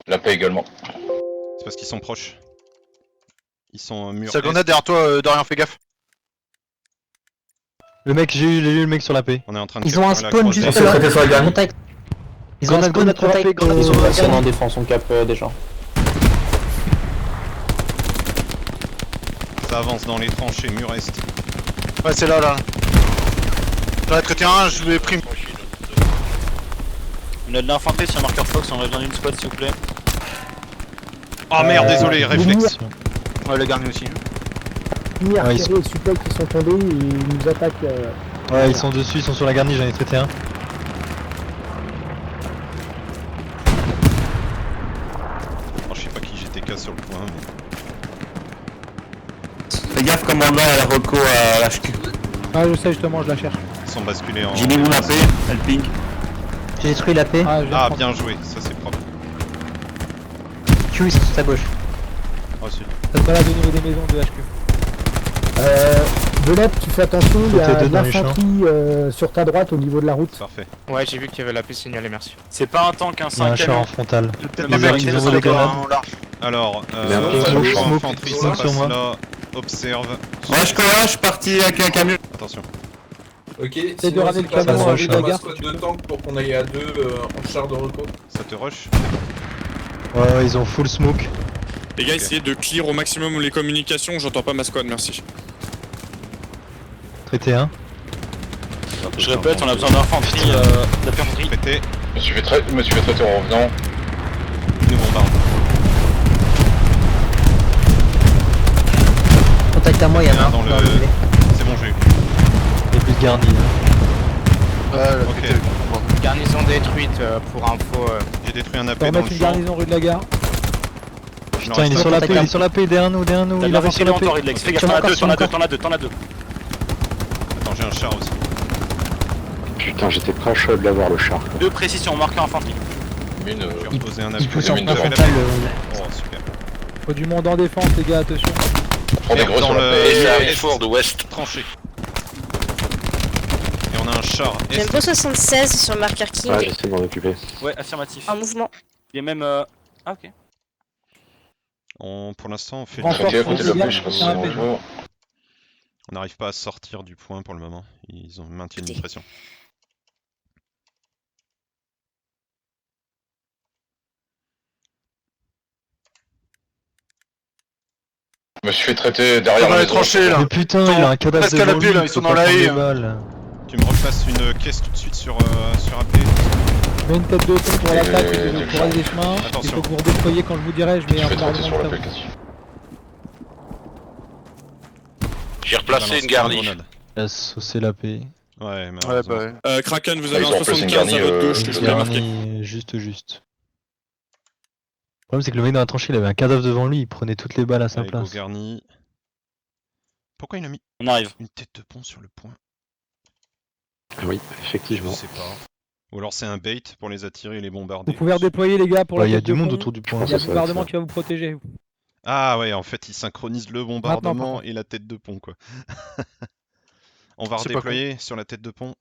La paix également. C'est parce qu'ils sont proches. Ils sont mur. Sa grenade derrière toi, Dorian, fais gaffe. Le mec, j'ai eu le mec sur la paix. On est en train de Ils ont un capturer la spawn croisée. juste On s'est là. traité sur la garni. Contact. Ils ont un spawn Grenade sur la paix, contact. grenade Ils sur sont la sont en garni. défense, on cap des gens. Ça avance dans les tranchées, mur est. Ouais, c'est là. J'en ai traité un, je l'ai pris. On a de l'infanterie sur marqueur Fox, on a besoin d'une squad s'il vous plaît. Oh merde, désolé, réflexe. Ouais, le garni aussi. Mir, Ouais, Thierry et Supel qui sont tombés, ils nous attaquent. Ouais, ils sont dessus, ils sont sur la garnie, j'en ai traité un. Oh, je sais pas qui j'étais qu'à sur le point, mais Fais gaffe, commandant, à la reco à l'HQ. Ah, je sais, justement, je la cherche. ils sont basculés en. J'ai mis mon AP, elle ping. J'ai détruit la paix. Ah, je viens Ah, de bien joué, ça c'est propre. Q, ils sont sur ta gauche. Oh, c'est... Ça se balade au niveau des maisons de HQ. Belette, tu fais attention, il y a Côté deux de dans les l'infanterie sur ta droite au niveau de la route. Parfait. Ouais, j'ai vu qu'il y avait la paix signalée, merci. C'est pas un tank, hein, Il c'est y a un un char camion. en frontal. Peut-être Les les mecs mecs, qui ils sont envoient des des grenades. Alors, Smoke, l'infanterie, ça smoke passe sur moi. là, observe. Ouais, je suis parti avec un camion. Attention. Ok, Essaye de ramener le camion à avec la gare. squad de tank pour qu'on aille à deux en char de reco. Ça te rush. Ouais, ils ont full smoke. Les gars, essayez de clear au maximum les communications, j'entends pas ma squad, merci. Traité un. Je répète, on a besoin d'infanterie, d'infanterie. Traité, Je me suis fait traiter en revenant. ils nous bombardent. Contact à moi, il y en a un. Dans le- dans le volet. C'est bon, j'ai eu. Il y a plus de garni. Hein. Ouais, là, Ok. pété. Garnison détruite pour info. J'ai détruit un AP On va dans remettre le une champ. garnison rue de la gare. Putain, il est un sur la contact paix, à- il est sur la paix, derrière nous, T'as il a réussi l'infanterie la en paix. Torridlex, fais gaffe, Sur t'en mon as deux, corps, sur t'en as mon deux, corps. t'en as deux. Attends, j'ai un char aussi. Putain, j'étais proche de l'avoir le char. Deux précisions, marqueur infanterie. Mine, J'ai reposé un Il AP. pousse en mine de frontal. frontal. Oh, super. Faut du monde en défense, les gars, attention. prends des Merde, gros dans sur la le- paix. Et ça arrive fort de ouest. Tranché. Et on a un char. J'ai Est. un 76 sur le marqueur King j'essaie de m'en occuper. Ouais, affirmatif. en mouvement. Il est même. Ah, ok. Pour l'instant, on fait Renfort. Traité à côté de la Renfort. paix, je sais pas si c'est Renfort. bonjour. On n'arrive pas à sortir du point pour le moment. Ils ont maintiennent une pression. Je me suis fait traiter derrière Dans la les maison. tranchées là. Mais putain, il a un cadavre presque à devant l'appui, lui, là, il ils sont faut dans pas la prendre haie. de balles. Tu me repasses une caisse tout de suite sur AP. Je mets une tête de pont pour l'attaque et des pour aller des chemins. Il Attention. faut que vous redéployiez quand je vous dirai, je Je mets me un suis fait traiter bombardement sur la de paix, savon. quasi. J'ai replacé une garnie. Il a saucé la paix. Ouais, Ouais, malheureusement. bah ouais. Kraken, vous Ah, avez ils un ont replacé une 75 à garnie, votre gauche, je l'ai marqué. Garni, juste. Le problème, c'est que le mec dans la tranchée, il avait un cadavre devant lui, il prenait toutes les balles à sa Allez, go place. garni. Pourquoi il a mis On arrive. une tête de pont sur le point? Oui, Je effectivement. sais pas. Ou alors c'est un bait pour les attirer et les bombarder. Vous pouvez redéployer, les gars, pour la Il y a tête du de monde pont. autour du point. Il y a ça le va être bombardement ça. qui va vous protéger. Ah ouais, en fait, il synchronise le bombardement Maintenant. et la tête de pont, quoi. On va C'est pas redéployer sur la tête de pont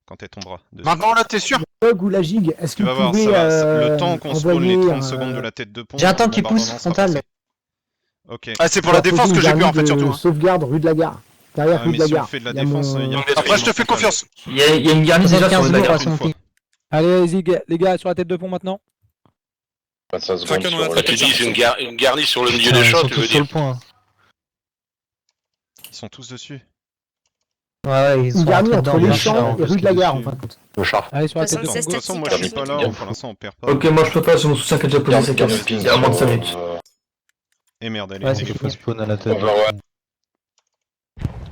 quand elle tombera. dessus. Maintenant là, t'es sûr? Bug ou la gigue, est-ce que Tu vas vous voir, pouvez ça va. Le temps qu'on spawn les envoyer 30 secondes de la tête de pont. J'ai un tank le qui pousse, bombardement sera frontal. passé. Ok. Ah, c'est pour la défense que j'ai peur en fait, surtout. hein. Sauvegarde rue de la gare. Derrière Ouais, rue mais de la si on gare. fait de la Il y a défense, mon- il y a Après, je te fais confiance. Il y a une garni déjà sur 75 le lourds à Dakar. son pied. Allez, allez-y, les gars, sur la tête de pont maintenant. 25 secondes Kraken, on a sur la traité paix. ça. Une garnie sur le Putain, ils sont tous sur le point. Ils sont tous dessus. Ouais, ils Une sont garnie rentrés entre dedans. les bien. champs et Parce rue de la que gare, en dessus- fin de compte. Le char. Allez, sur la tête de De 76 toute pont. façon, moi je suis pas là, pour l'instant on perd pas. Ok, moi je peux pas, j'ai mon soutien qui a déjà posé ses cartes. Il y a moins de 5 minutes. Et merde, allez, Ouais, les c'est gars. Il faut spawn à la tête.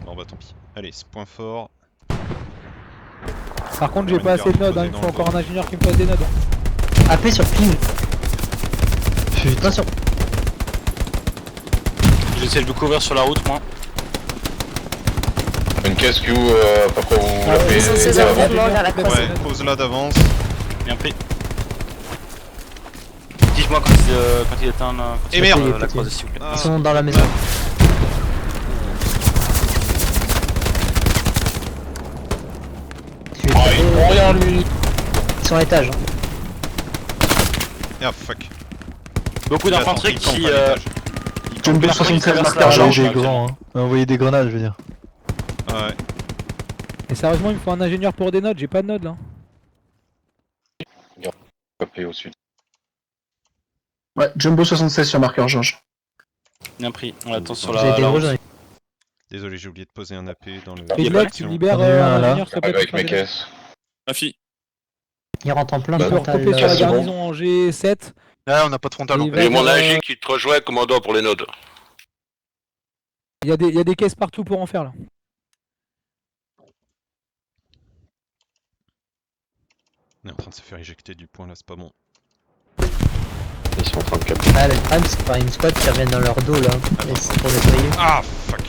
Bon bah tant pis. Allez, c'est point fort. Par contre, j'ai Une pas assez de garde nodes, hein, il me posée faut dans encore le un ingénieur qui me fasse des nodes. AP sur ping. Putain, Attention. J'essaie de vous couvrir sur la route, moi. Une caisse Q, à peu près où la paix 76 est en avant. mouvement vers la croisée. Ouais, pose là d'avance. Bien pris. Dites-moi quand il éteint Et merde. la croisée, s'il vous plaît. Ah, Ils sont dans la maison. Oh, il prend rien lui. Ils sont à l'étage. Ah fuck. Beaucoup d'infanterie Ils campent qui... à l'étage. Jumbo Personne 76 traverse marqueur l'argent. argent. Des grands, hein. Envoyer des grenades, je veux dire. Ouais. Et sérieusement, il me faut un ingénieur pour des nodes, j'ai pas de nodes là. Copé au sud. Ouais, Jumbo 76 sur marqueur Georges. Bien pris, on l'attend sur Vous avez la des gros, route. j'en ai. Désolé, j'ai oublié de poser un AP dans le. Et Black, tu me libères J'en ai eu un, un là. ingénieur s'il te plaît, pour faire des nodes. Ma fille. Il rentre en plein Bah, Tu peux frontal. recouper sur la là. garnison en G7. Ouais, on n'a pas de frontal. Et en il fait. va faire, qui te rejoint, commandant pour les nodes. il y a des caisses partout pour en faire là. On est en train de se faire éjecter du point là, c'est pas bon. Ils sont en train de capter. Ah, le problème, c'est pas une squad qui revient dans leur dos là. Et c'est pour nettoyer. Ah fuck.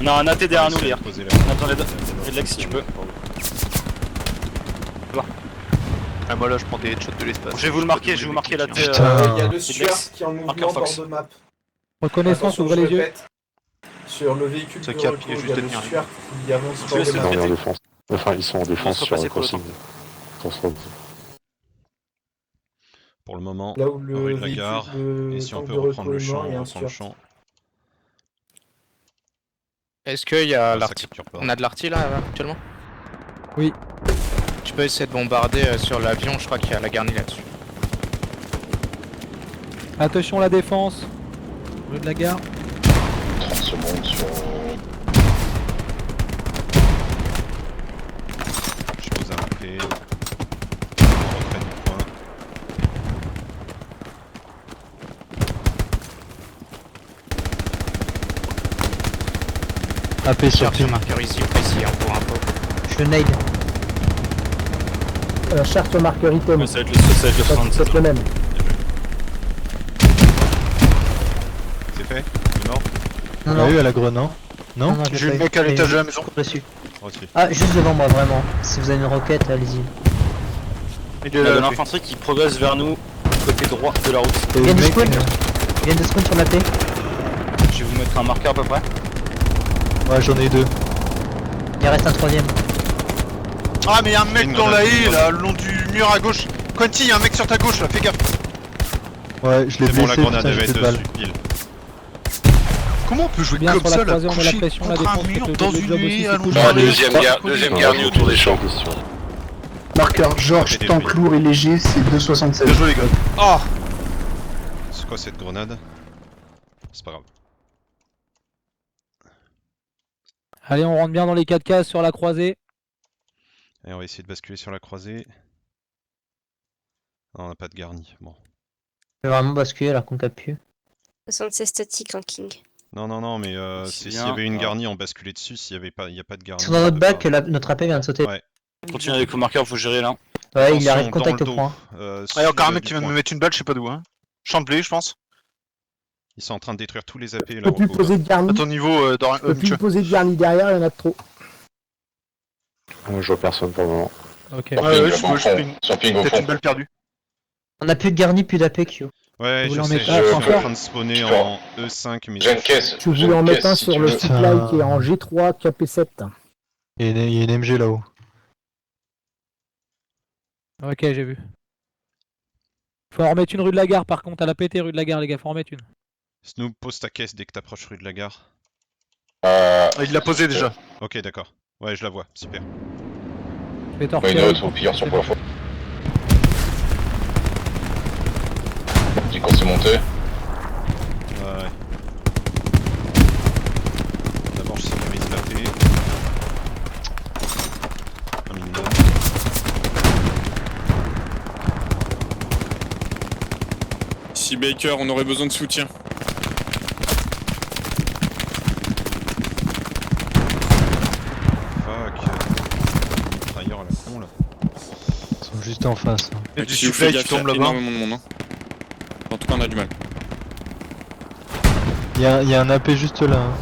On a un AT derrière nous, J'ai Lire. posé là. Attends, Redlex si tu peux. Ah, moi là, je prends des headshots de l'espace. Je vais vous le marquer, je vais vous marquer l'AT. Putain. Il y a deux Redlex. Stuart qui est en mouvement Marqueur bord Fox. de map. Reconnaissance, Attention, ouvrez je les yeux. répète. Sur le véhicule Ça de capte, Reco, il y a il juste y a à deux tenir. Stuart qui avancent Je bord laisse de le map. Non, mais en traiter. défense. Enfin, ils sont en défense se sur passer le pour le crossing. Crossroads. Pour le moment, Là où le rue de la véhicule, gare. le Et si on tank peut de reprendre Reco le est champ, mort, il y a on un reprend le Stuart. champ. Est-ce qu'il y a Ça l'arty? capture pas. On a de l'arty là actuellement? Oui. Tu peux essayer de bombarder sur l'avion, je crois qu'il y a la garnie là-dessus. Attention la défense. Rue de la gare. 30 secondes sur. Je pose un AP. On retrait du point. AP sur Cherche ping. un marqueur ici précis hein, pour info. Je nade. Cherche sur marqueur item. Ouais, ça va être le 77. le même. C'est fait? Il est mort? Non, On non. a eu à la grenade, non? Non, J'ai eu le mec à l'étage de la maison. dessus. Reçu. Ah, juste devant moi, vraiment. Si vous avez une roquette, allez-y. Il Il y est a de là. l'infanterie qui progresse vers nous, côté droit de la route. Et Il le vient de mec, spawn. Il vient de spawn sur la paix. Je vais vous mettre un marqueur à peu près. ouais, j'en ai eu deux. Il reste un troisième. Ah, mais y'a un mec Une dans la grenade, haie une là, le long du mur à gauche. Quenty, y'a un mec sur ta gauche là, fais gaffe. Ouais, je l'ai C'est bon, la blessé, grenade putain, elle j'ai va fait être de balle. dessus, pile. Comment on peut jouer Bien comme sur la ça là, croisée, on met la couché pression, la contre un défense, mur, faites dans le une job aussi, haie, c'est allongé cool. dans les deuxième garni autour des champs. Marqueur Georges, Des tank détruits. lourd et léger, c'est 276. Bien joué les gars. Oh! C'est quoi cette grenade? C'est pas grave. Allez, on rentre bien dans les 4 cases sur la croisée. Et on va essayer de basculer sur la croisée. Ah, on n'a pas de garni. Bon. Je vais vraiment basculer alors qu'on capte plus. 76 statique en king. Non, non, non, mais C'est s'il y bien. avait une Ah. garnie, on basculait dessus. S'il n'y a pas de garni. Ils sont dans notre on peut bac, pas. notre AP vient de sauter. Ouais. Continue avec le marqueur, faut gérer là. Ouais, il Attention, arrive dans contact le au dos. point. Ah, y'a encore un sud mec du qui vient de point. me mettre une balle, je sais pas d'où hein. Chamblé, je pense. Ils sont en train de détruire tous les AP là. Je peux plus Rocco. poser de garni. À ton niveau, dans Je peux plus poser de garni derrière, il y en a de trop. Je vois personne pour le moment. Ok. Ouais, je ping. Sur ping au Peut-être fond. une balle perdue. On a plus de garni, plus d'AP, Q. Ouais, Vous je voulez en sais, mettre je un, suis François en train de spawner Tu en E5, mais J'ai une caisse. Je j'ai voulais en une mettre caisse, un si sur tu le veux. supply qui est en G3 KP7. Il y a une MG là-haut. Ok, j'ai vu. Faut en remettre une rue de la gare par contre, à la pété rue de la gare les gars, faut en remettre une. Snoop, pose ta caisse dès que t'approches rue de la gare. Ah, il l'a posé déjà. Ok, d'accord. Ouais, je la vois, super. Je vais t'en Une retirer autre au pire sur plafond. J'ai qu'on s'est monté. Ouais. D'abord, je sécurise la P. Un minimum. Ici Baker, on aurait besoin de soutien. Fuck. Trahir à la con là. Ils sont juste en face. hein. Et du Si vous supply faites qui gaffe, tombe il y a là-bas. énormément de monde. En tout cas, on a du mal. Il y a un AP juste là. hein.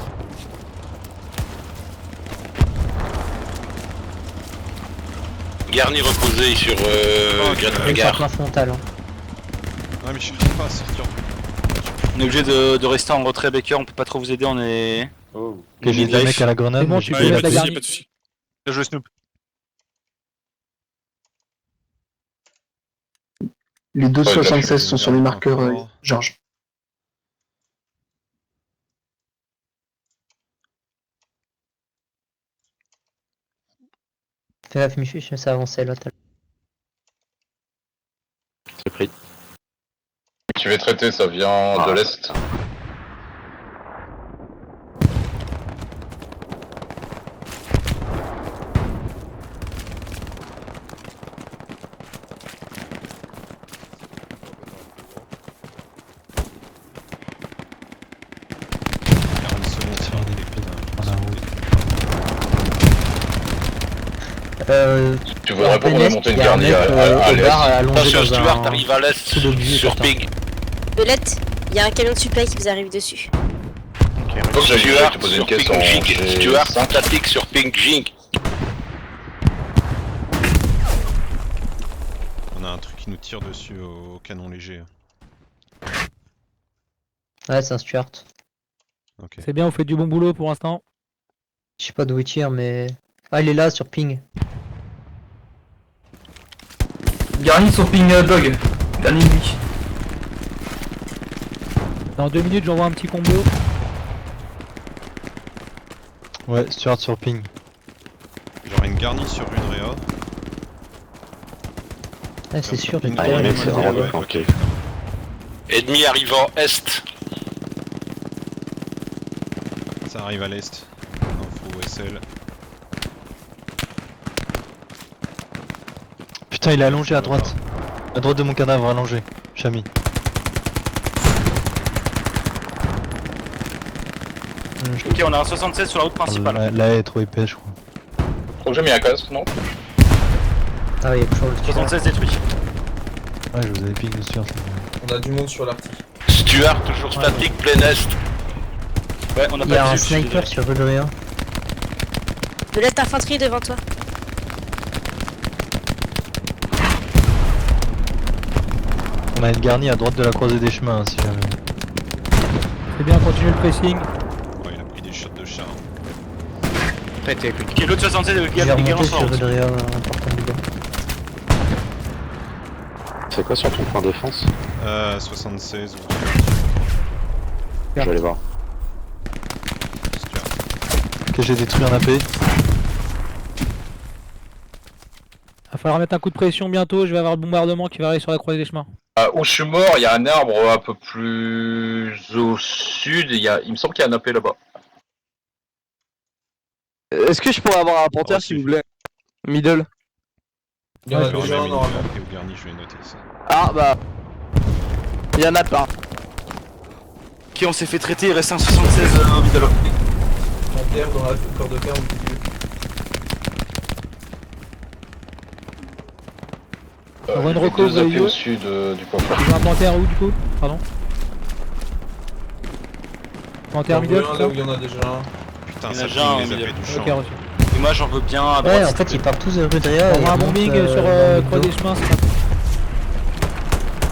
Garni reposé sur Il est sur plein frontal. Hein. Ah, mais je n'arrive pas à sortir du. On est obligé de rester en retrait, Baker, on peut pas trop vous aider, on est. Oh. Ok, j'ai deux mecs à la grenade. C'est bon, mais tu j'ai peux Ouais, mettre pas de la soucis, garni. pas de soucis. Bien joué Snoop. Les deux Ouais, 76 sont sur les marqueurs, encore. Georges. Fais gaffe, Michu, je me suis avancé là. C'est pris. Tu veux traiter, ça vient de l'Est. Tu voudrais pas qu'on ait monté une garnie à l'Est? Attention, Stuart arrive à l'Est sur ping. Belette, il y a un camion de supply qui vous arrive dessus. Donc j'ai Stuart te poser sur une question. ping Jing. Stuart statique sur ping Jing. On a un truc qui nous tire dessus au canon léger. Ouais, c'est un Stuart. Ok. C'est bien, vous faites du bon boulot pour l'instant. Je sais pas d'où il tire, mais. Ah, il est là sur ping. Garni sur ping dog. Dernier ennemi. Dans 2 minutes, j'envoie un petit combo. Ouais, Stuart sur ping. J'aurai une garnie sur Rudrea. Ah, c'est sûr, Ping, il est les là, mecs, il est c'est là. vraiment flanqué. Ennemi arrivant Est. Ça arrive à l'est. Info SL. Putain, il est allongé à droite. À droite de mon cadavre, allongé. Chami. Ok, on a un 76 sur la route principale. La haie est trop épais, je crois. Faut que j'ai mis un casque, non? Ah, oui, il y a toujours le Stuart. 76 détruit. Ouais, je vous avais ping dessus. On a du monde sur l'arty. Stuart toujours statique, plein Est. Ouais, on a Il y a pas un de dessus, sniper sur Rudrea. Belette infanterie devant toi. On a une garnie à droite de la croisée des chemins, hein, si jamais. C'est bien, continue le pressing. Ouais, il a pris des shots de char. Pété, lui. Ok, l'autre 76 Je vais également remonter sur la sur route. Rudrea, important du gars. C'est quoi sur ton point défense? 76 ou Je vais aller voir. Stuart. Ok, j'ai détruit un AP. Va falloir mettre un coup de pression bientôt, je vais avoir le bombardement qui va arriver sur la croisée des chemins. Où je suis mort, il y a un arbre un peu plus au sud, et il me semble qu'il y a un AP là-bas. Est-ce que je pourrais avoir un rapporteur, Oh, s'il vous plaît? Middle. Il y en a Je déjà un remets normalement. et au garni, je vais noter ça. Ah bah. Il y en a pas. Ok, on s'est fait traiter, il reste un 76 middle. En terre, dans la corps de fer au milieu. Envoie une J'ai reco, deux vous avez AP vu au sud du point fort. Tu veux un panthère où du coup? Pardon. Panthère J'en veux middle, un c'est là ça? où il y en a déjà un. Putain, Il y en ça a déjà un, ping les mais- AP du champ. Ok, reçu. Et moi j'en veux bien à droite. Ouais, en s'il fait, te ils plaît. partent tous de Rudrea. On va un bombing sur croisée des chemins, c'est pas.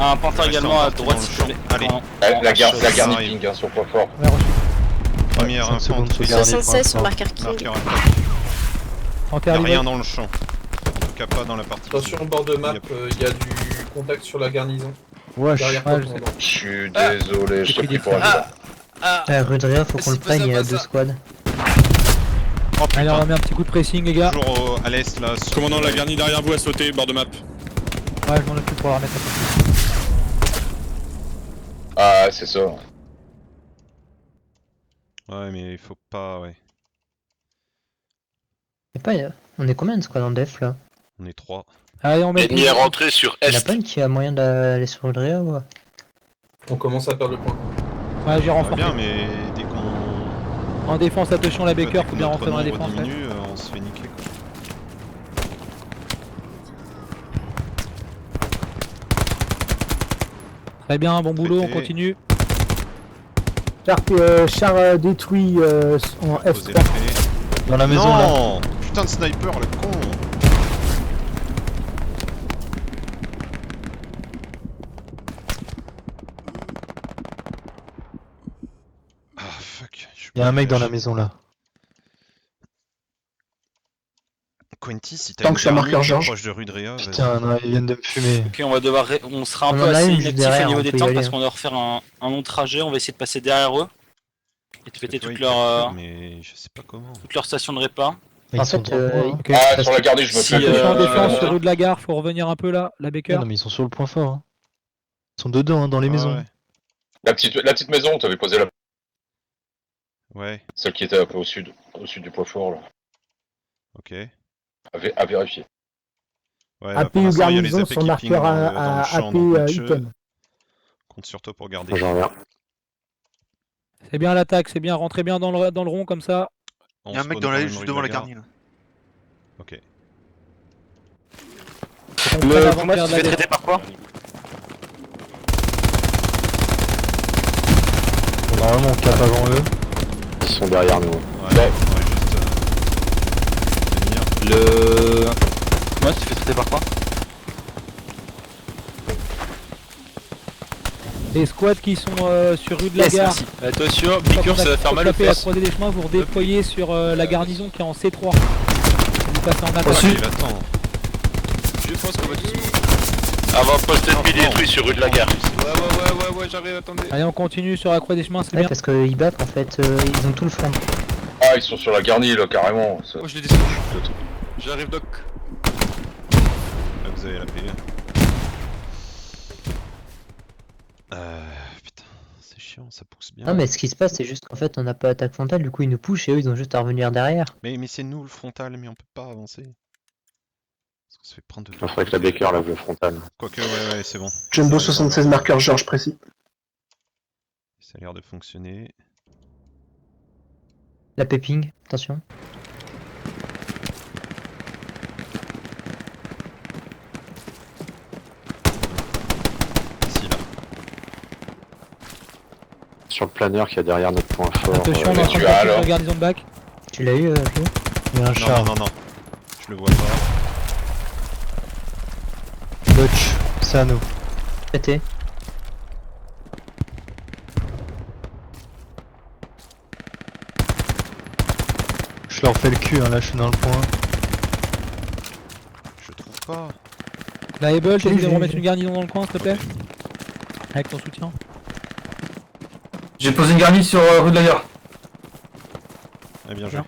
Un pantin Reste également en à partie droite dans s'il le te plaît. champ. Allez. Non. La garnie arrive. ping sur point fort. Ouais, reçu. Première 5 secondes infanterie. sur garni pour 76 sur l'instant. marqueur King. Marqueur attaque. Il Panthère n'y a rien middle. dans le champ. En tout cas pas dans la partie. Attention au bord de map, il y a du contact sur la garnison. Wesh. Derrière Ouais, toi, je sais. commandant. Je suis désolé, je J'ai t'ai pris pris des pour un frappes. jeu. Rudrea, faut qu'on le prenne, il y a 2 squads. Oh Allez, on putain. remet un petit coup de pressing, les gars. Toujours à l'est là. sur- Commandant, la garnie derrière vous a sauté, bord de map. Ouais, je m'en occupe pour la remettre un peu. Ah, c'est ça. Ouais, mais il faut pas. Ouais. Y'a pas, on est combien de squads en def là? On est 3. Allez, on met Ennemi est rentré sur Y'en a Est. pas une qui a moyen d'aller sur Rudrea ou? On commence à perdre le point. Ouais, j'ai Ça va renforcé. bien, mais dès qu'on. En défense, attention la Baker, dès faut que bien notre rentrer dans la nombre défense. Ouais. diminue, on se fait niquer quoi. Très bien, bon boulot, on Traité. continue. Char détruit en Poser la paix. Dans la maison là. Non. Putain de sniper, le con. Ah fuck. Y'a un mec dans la maison là. Quenty, si t'as Tant une que sur garnie marqueur Georges. proche de rue de Réa, vas-y. Putain, non, ils viennent de me fumer. Ok, on va devoir. On sera un On peu en a assez une juste inactif au derrière, niveau on des peut y temps aller, parce hein. qu'on doit refaire un long trajet. On va essayer de passer derrière eux et de péter Toi, toute ils capturent, leur mais je sais pas comment. station de répa. Mais En ils sont fait, dans le point, hein. Ok. Ah, parce sur la que garnie, je me si, fais. Attention, euh, défense sur rue de la gare, faut revenir un peu là, la Baker. Non, mais ils sont sur le point fort. Hein. Ils sont dedans, hein, dans les Ah maisons. ouais. La petite maison, t'avais posé la. Ouais, Celle qui était un peu au sud du point fort, là. ok. À vérifier. Ouais, là, AP pour ou l'instant, il y a les garnison AP sur qui marqueur pingent dans le champ, AP donc Mathieu, item. compte sur toi pour garder. J'en reviens. C'est bien l'attaque, c'est bien, rentrez bien dans le rond comme ça. On Y'a un mec spawn dans quand la même juste rue de devant la gare. garnie là. Ok. On prenne avant de Combat, faire tu de te fais la traiter par quoi? Normalement, on cap avant eux. Ils sont derrière nous. Ouais, on va juste tenir. Moi, tu te fais traiter par quoi? Les squads qui sont sur rue de la Yes, gare. merci. Attention, Bicure, ça va faire mal aux à fesses. croiser des chemins, vous redéployez sur la garnison qui est en C3. Vous passez en attaque. Il attend. Je pense qu'on va tous. Avant-poste ennemi détruit sur rue de la gare. Ouais, j'arrive, attendez. Allez, on continue sur la croix des chemins, c'est Ouais, bien. parce qu'ils back en fait, ils ont tout le front. Ah, ils sont sur la garnie, là, carrément. Moi, je les descends. J'arrive, Doc. Là, vous avez la paix. Putain, c'est chiant, ça pousse bien. Non, mais ce qui se passe, c'est juste qu'en fait, on n'a pas attaque frontale, du coup, ils nous pushent et eux, ils ont juste à revenir derrière. Mais c'est nous le frontal, mais on peut pas avancer. Parce qu'on se fait prendre de Il faudrait que la Baker lève le frontal. Quoique, ouais, c'est bon. Jumbo Ça va, 76 marqueur Georges précis. Ça a l'air de fonctionner. La péping, attention. Ici, là. Sur le planeur qui est derrière notre point fort. Attention, on est en train de tu as, passer sur alors. la garnison de bac. Tu l'as eu, Flo? Il y a un Non, char. non, non, non. Je le vois pas. Dutch, c'est à nous. Pété. Je leur fais le cul, hein, là, je suis dans le point. Je trouve pas. La Able, t'essayes de j'ai- remettre une garnison dans le coin, s'il te plaît. Avec ton soutien. J'ai posé une garnie sur rue de la gare. Ah, bien joué. Bien.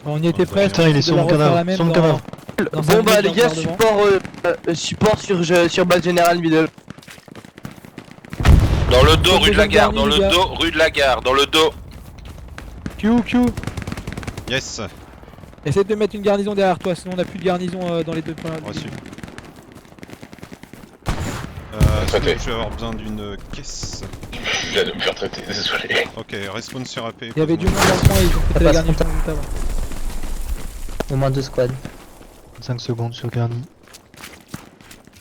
On y était presque. Putain, il est sur mon cadavre. Sur mon cadavre. Bon bah les gars, support sur base générale middle. Dans le dos, rue de la gare, dans le dos, rue de la gare, dans le dos. Q. Yes. Essaye de mettre une garnison derrière toi, sinon on n'a plus de garnison dans les deux points. Reçu. Traité. Je vais avoir besoin d'une caisse. Je viens de me faire traiter, désolé. Ok, respawn sur AP. Il y avait du monde dans le coin et ils ont pété la passe garnison contact. juste avant. Au moins 2 squads. 5 secondes sur Garni.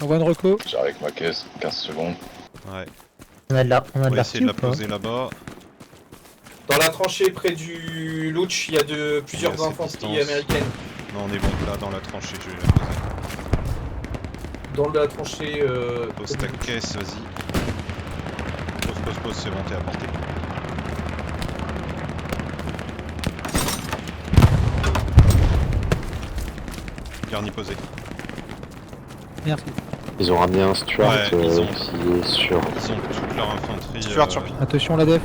J'envoie une reco. J'arrive avec ma caisse, 15 secondes. Ouais. On a de la, on a On de va la essayer de la ou pas? poser là-bas. Dans la tranchée près du Louch, il y a plusieurs Il y a cette infanteries distance. américaines. Non, on est bon là dans la tranchée, je vais la poser. Dans la tranchée. Pose ta caisse, vas-y. Pose, c'est bon, t'es à portée. Garni posé. Merci. Ils ont ramené un Stuart Ouais, ils ont- qui est sur. Ils ont toute leur infanterie Stuart sur pied. Attention la def.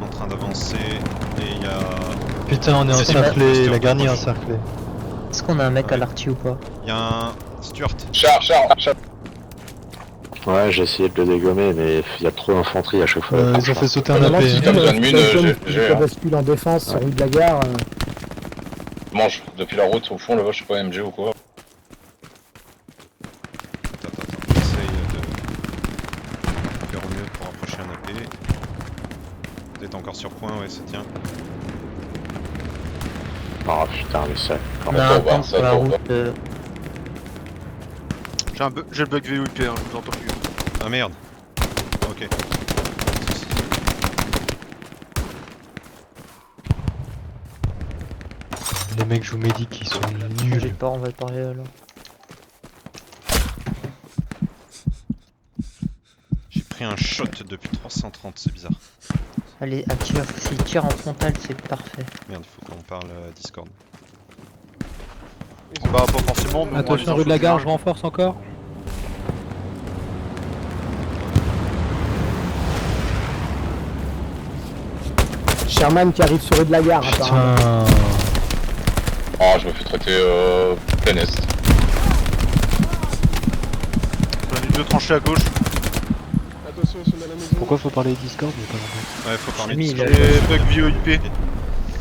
en train d'avancer. Et il y a. Putain, on est C'est encerclé, bon. la Garni est encerclée. Est-ce qu'on a un mec à Ouais. l'arty ou pas? Il y a un. Stuart. Char. Ouais, j'ai essayé de le dégommer, mais il y a trop d'infanterie à chaque fois. Ils ont fait sauter un Vraiment, AP. si T'as besoin de mine, j'ai. bascule en défense sur rue de la gare. Mange, depuis la route au fond là-bas, je sais pas MG ou quoi. Attends, essaye de faire au mieux pour approcher un AP. Vous êtes encore sur point, ouais, ça tient. Ah putain, mais ça. On va a pas un voir, tank ça sur la va route. J'ai le bug VOP, hein, je vous entends plus. Ah merde. Ok. Les mecs jouent médic, ils sont J'ai nuls. peur, on va parler là. J'ai pris un shot depuis 330, c'est bizarre. Allez, s'il tire en frontal, c'est parfait. Merde, il faut qu'on parle à Discord. Bah pas forcément, mais Attention rue de la gare, je renforce encore. Sherman qui arrive sur rue de la gare, apparemment. Putain. Ah, je me fais traiter plein est. J'en ai 2 tranchées à gauche. Pourquoi faut parler Discord? J'ai pas compris. Ouais, faut parler Ami, Discord. Et bug VoIP.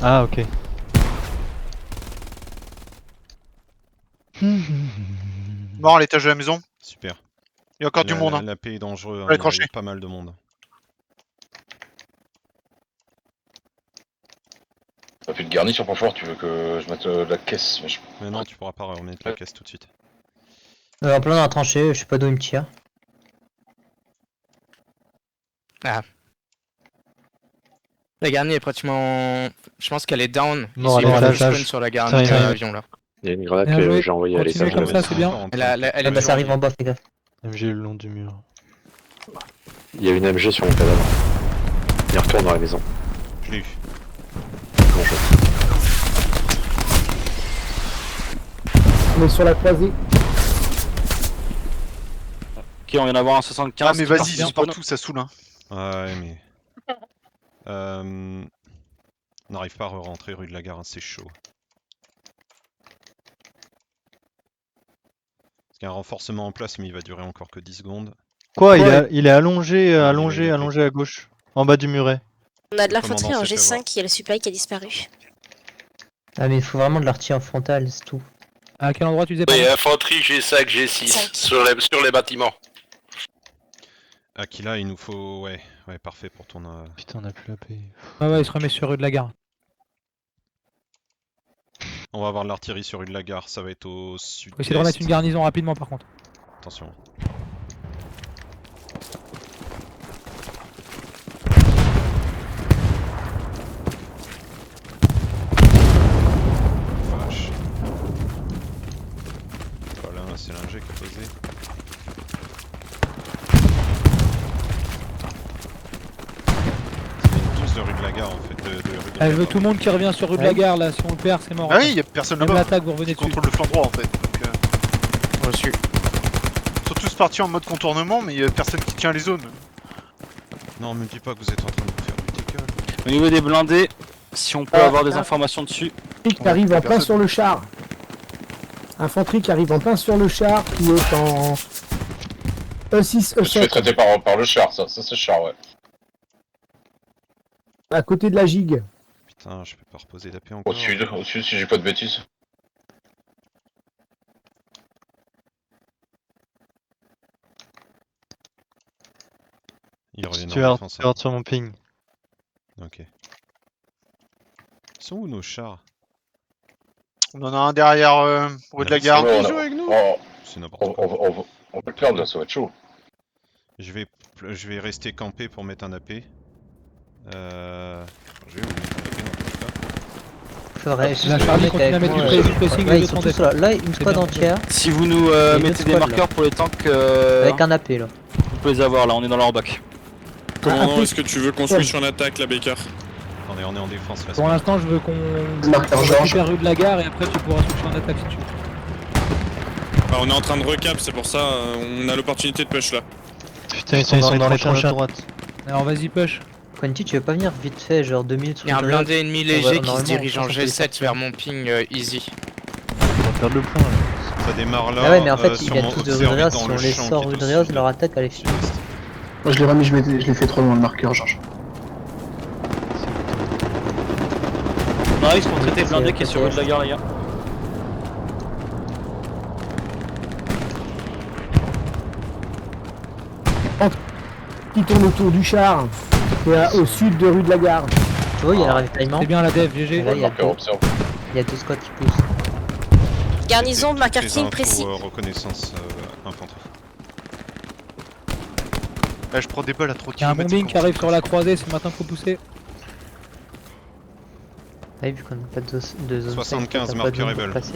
Ah ok. Mort à l'étage de la maison. Super. Il y a encore du monde. Hein. La paix est dangereux, hein, Allez, il y a crochet. pas mal de monde. T'as plus de garniture pour fort, tu veux que je mette la caisse, mais je... Mais non, tu pourras pas remettre la caisse tout de suite. En plein dans la tranchée, je sais pas d'où il me tire. La garnie est pratiquement... Je pense qu'elle est down. Non, Ici, elle est on à a l'étage. juste sur la Putain, garnie de il y a- l'avion là. Il y a une grenade Bien que joué. j'ai envoyée à Continuez l'étage. comme ça, c'est bien. Elle est Ah bah toujours- ça arrive en bas, fais gaffe. MG le long du mur. Il y a une MG sur mon cadavre. Il retourne dans la maison. Je l'ai eu. Bon jeu. On est sur la croisée. Ok, on vient d'avoir un 75. Ah mais vas-y, c'est ils sont partout, ça saoule. Hein. Ouais, mais... On n'arrive pas à rentrer rue de la gare, hein, c'est chaud. Parce qu'il y a un renforcement en place, mais il va durer encore que 10 secondes. Quoi? Ouais. Il est allongé, il allongé, est allongé à gauche. En bas du muret. On a de Le l'infanterie en commandant s'est fait G5, il y a le supply qui a disparu. Ah mais il faut vraiment de l'artillerie en frontal, c'est tout. À quel endroit tu disais Oui, pardon infanterie G5, G6 Cinq. sur les bâtiments. Aquila, il nous faut... Ouais, parfait pour ton... Putain, on a plus la paix. Ah ouais, il se remet sur rue de la gare. On va avoir de l'artillerie sur rue de la gare, ça va être au sud. Faut essayer de remettre une garnison rapidement par contre. Attention. Vache. Voilà, c'est l'ingé qui a posé. Ils viennent tous de rue de la gare en fait. De rue de la Elle veut gare. tout le monde qui revient sur rue de la gare là, si on le perd c'est mort. Ah oui, il y a personne Même là-bas. l'attaque, vous revenez Ils dessus. contrôlent le flanc droit en fait. Donc, Reçu. ils sont tous partis en mode contournement, mais il y a personne qui tient les zones. Non, me dis pas que vous êtes en train de vous faire du décal. Au niveau des blindés, si on peut avoir des informations dessus. Infanterie qui arrive en plein sur le char. Infanterie qui arrive en plein sur le char, qui est en E6, Je me fais E7, traiter par le char, ça c'est char, ouais. à côté de la gigue. Putain, je peux pas reposer la paix encore. Au sud si j'ai pas de bêtises. Ils reviennent Tu en vas défense. regardes sur mon ping. Ok. Ils sont où nos chars? On en a un derrière rue de la gare. Ils on a- jouent avec nous. Oh, C'est n'importe quoi. on peut le perdre là, ça va être chaud. Je vais rester campé pour mettre un AP. Je vais vous mettre un AP dans tout cas. Faudrait La Charlie continue à mettre du pressing Là et ils de sont tenter. tous là, là une squad bien. entière Si vous nous deux mettez des squads, marqueurs pour les tanks, avec un AP là. vous pouvez les avoir là, on est dans leur bac. Commandant, est-ce que tu veux qu'on switch sur une attaque, la Baker? On est en défense là. Pour l'instant je veux qu'on Marqueur Georges. récupère rue de la gare et après tu pourras switcher en attaque si tu veux. Bah, on est en train de recap, c'est pour ça, on a l'opportunité de push là. Putain, ils sont dans les tranchées à droite. Alors vas-y push. Quenty, tu veux pas venir vite fait, genre 2 minutes sur Il y a un le grenade blindé ennemi On va- léger qui se normalement, dirige on en pense qu'on peut G7 vers mon ping easy. On va perdre le point là. Ça démarre là. Ah ouais mais en fait ils sur viennent mon tous de observé Rudrios, dans si le on les champ sort qui est au Rudrios, sud. leur attaque elle est finie. Moi je l'ai remis, je l'ai fait trop loin le marqueur, Georges. On arrive pour traiter blindé qui est sur rue de la gare, les gars. Qui tourne autour du char, et au sud de rue de la gare. Tu vois il y a le ravitaillement, C'est bien la dev, GG. Là, il y a Marqueur deux. observe. il y a 2 squads qui poussent. Garnison, Toutes marqueur les kill infos, précis. reconnaissance infanterie. Là, je prends des balles à 3 Il y a un km. bombing qui arrive sur la croisée, c'est maintenant faut pousser. Ah oui, vu qu'on n'a pas de zone 75 safe, t'as pas de zone marqueur pour Rebel. passer.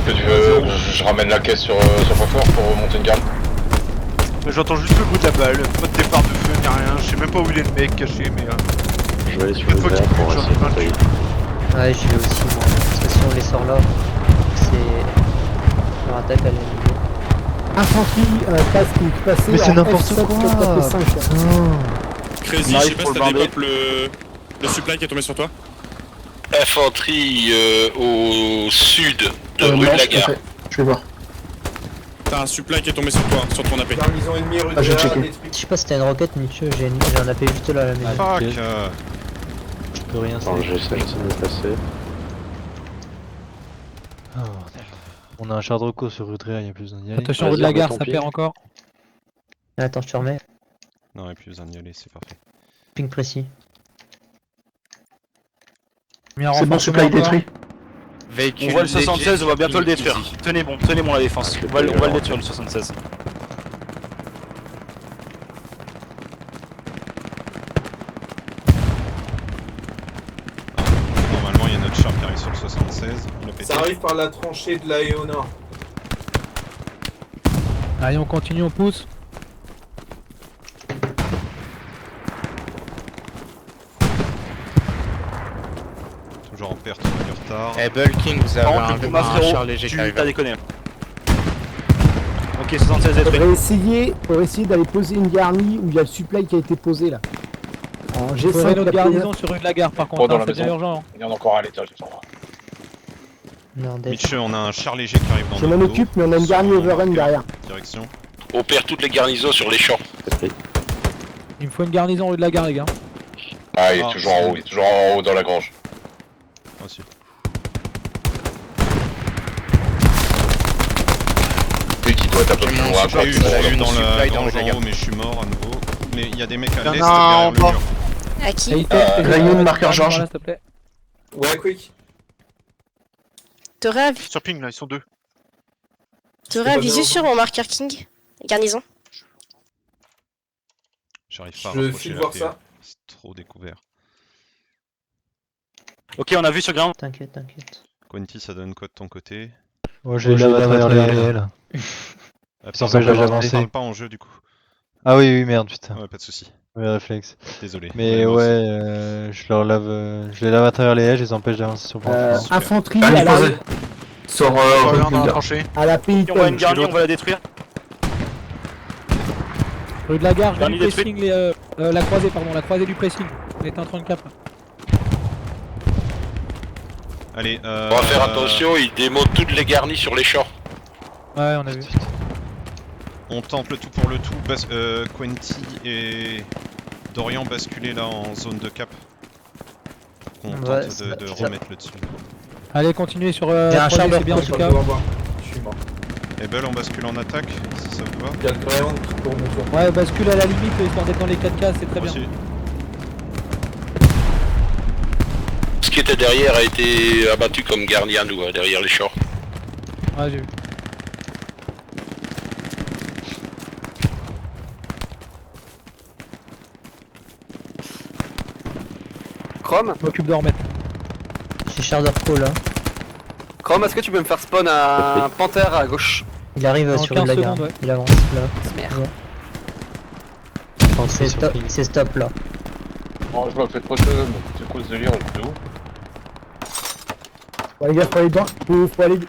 Que tu veux, je ramène la caisse sur Poids-Fort pour monter une garde. J'entends juste le bruit de la balle, pas de départ de feu ni rien. Je sais même pas où il est le mec caché, mais Je vais aller sur le vert pour essayer de tailler. Ouais, j'y vais aussi moi. Parce que si on les sort là, c'est leur attaque à la niveau. Infanterie, casque passé. Mais c'est en n'importe F7, quoi. F5. Crazy, On je sais arrive pas pour si le t'as blinder. débloqué le supply qui est tombé sur toi. Infanterie au sud de rue de la Gare. Je vais voir. T'as un supply qui est tombé sur toi, sur ton AP. Garnison ennemie, rue de j'ai la checké. détruite. Je sais pas si t'as une roquette, Mitchell, j'ai un AP juste là à la maison. Fuck Je peux rien Attends, j'essaie de me passer. Ah, bordel. On a un char de reco sur Rudrea, il y a plus besoin d'y aller. Attention, Vas-y, rue de la remets gare, ton ça ping. perd encore. Attends, je te remets. Non, il n'y a plus besoin d'y aller, c'est parfait. Ping précis. C'est bon, supply détruit. Véhicule On voit le 76, on va bientôt le léger, détruire. easy. Tenez bon la défense. On va le détruire le 76. Normalement, il y a notre char qui arrive sur le 76. On l'a pété. Ça arrive par la tranchée de la Eona. Allez, on continue, on pousse. Toujours en perte du retard. Eh, Bulking, vous avez Par un contre, le Puma char frérot, léger qui tu arrive. t'as déconné. Ok, 76 détruit. Faudrait essayer d'aller poser une garnie où il y a le supply qui a été posé là. En Il faudrait G5 notre la garnison sur rue de la gare par contre, dans hein, la c'est bien maison. urgent. Il y en a encore un à l'étage, je crois. Nord-est. Mitch, on a un char léger qui arrive dans Je notre m'en dos. occupe, mais on a une garnie Sur overrun marqueur. derrière. Direction. On perd toutes les garnisons sur les champs. Il me faut une garnison rue de la gare, les gars. Ah, il est Ah, toujours en haut, il est toujours en haut dans la grange. Aussi. Lui qui doit être un peu J'ai plus mon loin. supply, J'ai eu, Vous avez j'ai eu mon dans supply la dans grange la en gare. haut, mais je suis mort à nouveau. Mais il y a des mecs à Il y en l'est a derrière un le bas. mur. À qui Marqueur Georges. S'il te plaît. Ouais, quick. T'aurais Sur ping là, ils sont deux. un visu sur mon marqueur King garnison. J'arrive pas à Je rapprocher file la voir paix. ça. C'est trop découvert. Ok, on a vu sur ground. T'inquiète, t'inquiète. Quenty, ça donne quoi de ton côté? Moi j'ai lave à travers les réels. Sans Parle empêcher pas- d'avancer. Parle pas en jeu du coup. Ah oui, oui, merde, putain. Ouais, pas de soucis. Oui, réflexe. Désolé. Mais moi ouais, aussi. je leur lave, je les lave à travers les haies, je les empêche d'avancer sur le point. Super. Infanterie à la, Sur Dans la tranchée. à la Si on voit une Payton. garnie, on va la détruire. Rue de la gare, je vais Garni du détruit. pressing, la croisée, pardon, la croisée du pressing. On est en 34 là. Allez, On va faire attention, ils démontent toutes les garnies sur les champs. Ouais, on a vu. On tente le tout pour le tout. Quenty et Dorian basculer là en zone de cap. On Ouais, tente ça de, va, de ça. remettre le dessus. Allez, continuez sur J'ai un char c'est bien en tout cas. Je suis mort. Ebel, on bascule en attaque, si ça vous va. Il y a le Greyhound qui tourne autour. Ouais, bascule à la limite, histoire d'être dans les 4K, c'est très bien. Aussi. Ce qui était derrière a été abattu comme garni à nous, derrière les champs. Ouais, j'ai vu. Chrome, Je m'occupe de remettre. J'ai char de repos là. Chrome, est-ce que tu peux me faire spawn un panthère à gauche? Il arrive Dans sur rue de la 15 gare. secondes, ouais. Il avance là. Merde. Bon, c'est stop là. Bon, je me fais trop de c'est quoi ce délire, on est où? Bon, les gars, faut aller dans. Faut aller.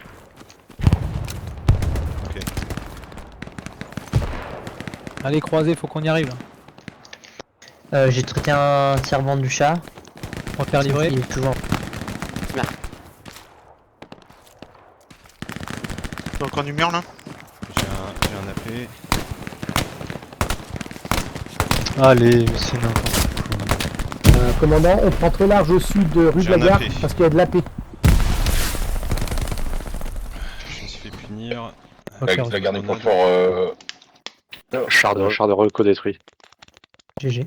Allez, croisez, faut qu'on y arrive. J'ai traité un servant du char. Pour te faire livrer. Il est toujours. T'as encore du mur là? J'ai un AP. Allez, mais c'est n'importe quoi. Commandant, on prend très large au sud de rue J'ai de la un gare AP. parce qu'il y a de la paix. Je me suis fait punir. Ok, La garde est pas fort. Char de reco détruit. GG.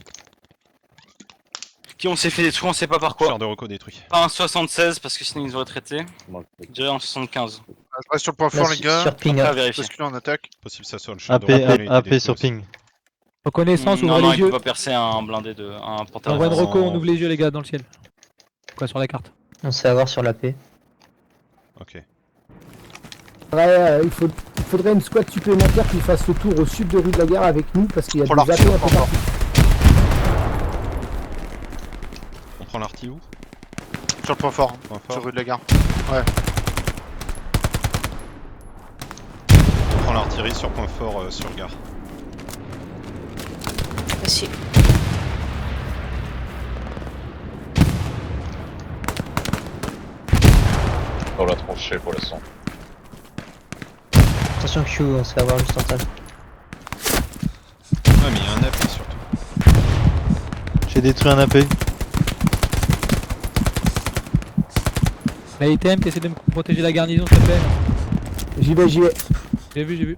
Qui on s'est fait détruire, on sait pas par quoi. Char de reco détruit. Pas un 76 parce que sinon ils auraient traité. Je dirais un 75. Je reste sur le point Là, fort, les gars. sur ping Après, à up. vérifier. Basculer en attaque. Possible que ça soit le char AP, de reco. il a été AP sur détruit ping. Reconnaissance, Non, ouvrez non, les il peut yeux. pas percer un blindé de. Un panthère. On voit une Non. reco, on ouvre les yeux les gars dans le ciel. Quoi sur la carte? On se fait avoir sur la paix. Ok. Ouais, il faudrait une squad supplémentaire qui fasse le tour au sud de rue de la gare avec nous parce qu'il y a Pour des leur appels tir, un peu encore. partout. prend l'artille où? Sur le point fort, Point sur fort. rue de la Gare. Ouais. On prend l'artillerie sur point fort sur gare. Reçu. Dans la tranchée pour l'instant. Attention Q, on se fait avoir juste en salle. Ouais, mais il y a un AP surtout. J'ai détruit un AP. La item, t'essaies de me protéger la garnison s'il te plaît. J'y vais, j'y vais. J'ai vu, j'ai vu.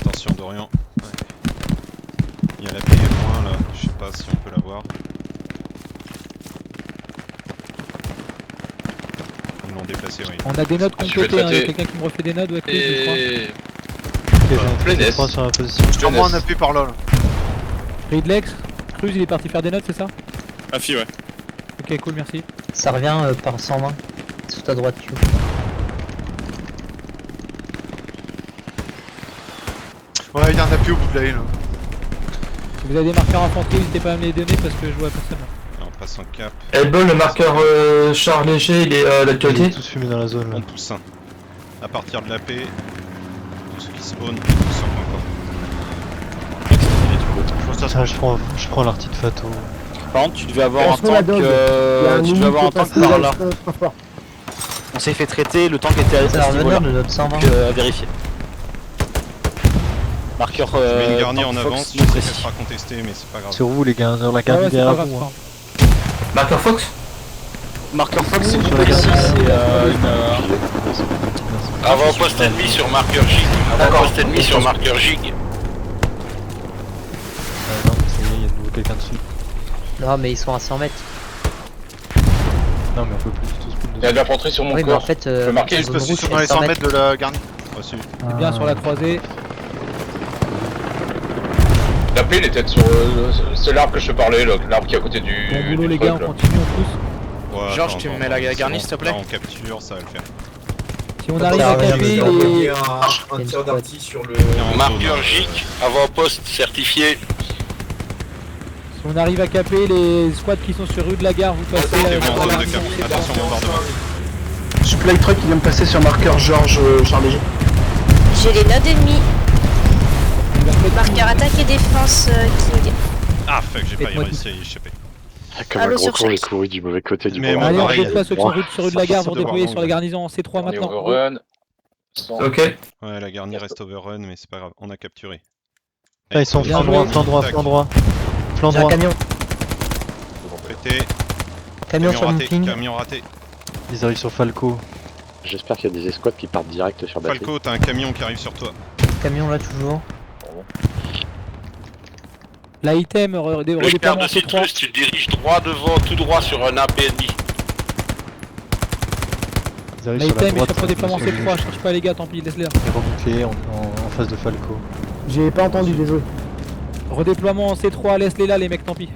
Attention Dorian. Ouais. Il y a la paix loin là, je sais pas si on peut la voir. Ils l'ont déplacé, oui. On a des notes Je vais complétées, hein. Il y a traiter. quelqu'un qui me refait des notes ou avec lui, je crois. Et... Ok, j'en ai Plein traité S. 3 sur la position. Sur moi un appui par là. Ridlex, Cruz il est parti faire des notes, c'est ça? Afi, ouais. Ok, cool, merci. Ça revient par 120. Sous ta droite Q. Ouais, il y a un appui au bout de la ligne. Si vous avez des marqueurs infanterie, n'hésitez pas à me les donner parce que je vois personne. Là, on passe en cap, Elbol, le marqueur char léger, il est à Ils l'actualité. sont tous fumés dans la zone là. on pousse un. À partir de la paix, tous ceux qui spawnent, on pousse sur point fort. Tiens, je prends l'artie de Fato. Par contre, tu devais avoir On un se met la tank. dose. Il y a un Tu ennemi devais avoir un qui est tank passé par dans là. le point fort. On s'est fait traiter, le tank était à Ça va ce niveau-là. revenir de notre 120. Donc à vérifier. Marqueur. Je mets une garnie tank en Fox avance, je non sais qu'elle précis. sera contestée, mais c'est pas grave. Sur vous les gars, dans la Ah garde ouais, c'est pas derrière grave, vous. c'est hein. pas grave. Marqueur Fox. Marqueur Fox, c'est Sur non la précis, garde. c'est une. Avant-poste ennemi sur marqueur gig. Avant-poste ennemi sur marqueur gig. Non, ça y est, il y a de nouveau quelqu'un dessus. Non mais ils sont à 100 mètres. Non, mais on peut plus du tout se prendre Il y a de l'infanterie sur mon Oui mais en corps. fait, peux marquer la une zone rouge, Position c'est dans les 100 mètres de la garnie. Reçu. C'est bien sur la croisée. La plaie, il était sur. C'est l'arbre que je te parlais, l'arbre qui est à côté du. Bon boulot du les truc, gars, on là. continue, on pousse. Ouais, Georges, attends, tu me attends, mets la attends, garnie, c'est s'il te bon. plaît. Là, on capture, ça va le faire. Si on arrive à Ça va, caper il va les... Un tir d'artille sur le. En Marqueur zone, gig, avant-poste certifié. Si on arrive à caper les squads qui sont sur rue de la Gare, vous passez C'est bon, sur en la zone de cap. Attention, bombardement. Supply truck qui vient de passer sur marqueur Georges char léger. J'ai les notes ennemies. Marqueur attaque et défense King. Ah fuck, j'ai pas Faites-moi réussi à y échapper. Comme Allô, un gros sur con, j'ai chaque. couru du mauvais côté du Mais bord. moi, Allez, on pareil. déplace ceux qui sont sur rue de la Gare pour Ça doit déployer avoir sur la garnison en C3 On est maintenant. overrun. Ok. Ouais, la garnie reste overrun, mais c'est pas grave, on a capturé. Ah, ils sont Bien flanc droit, joué. flanc droit, Tac. flanc droit. Flanc J'ai un droit. camion. Pété, Camion sur mon raté, ping. camion raté. Ils arrivent sur Falco. J'espère qu'il y a des escouades qui partent direct sur batterie. Falco, t'as un camion qui arrive sur toi. Camion là toujours. La item, Le quart redéploiement de en C3. citrus, tu te diriges droit devant, tout droit sur un AP ennemi. Ils arrivent La sur la item est droite. sur redéploiement sur C3, cherche pas les gars, tant pis, laisse-les. Ils remontent en face de Falco. J'ai pas entendu, désolé. Redéploiement en C3, laisse-les là les mecs, tant pis.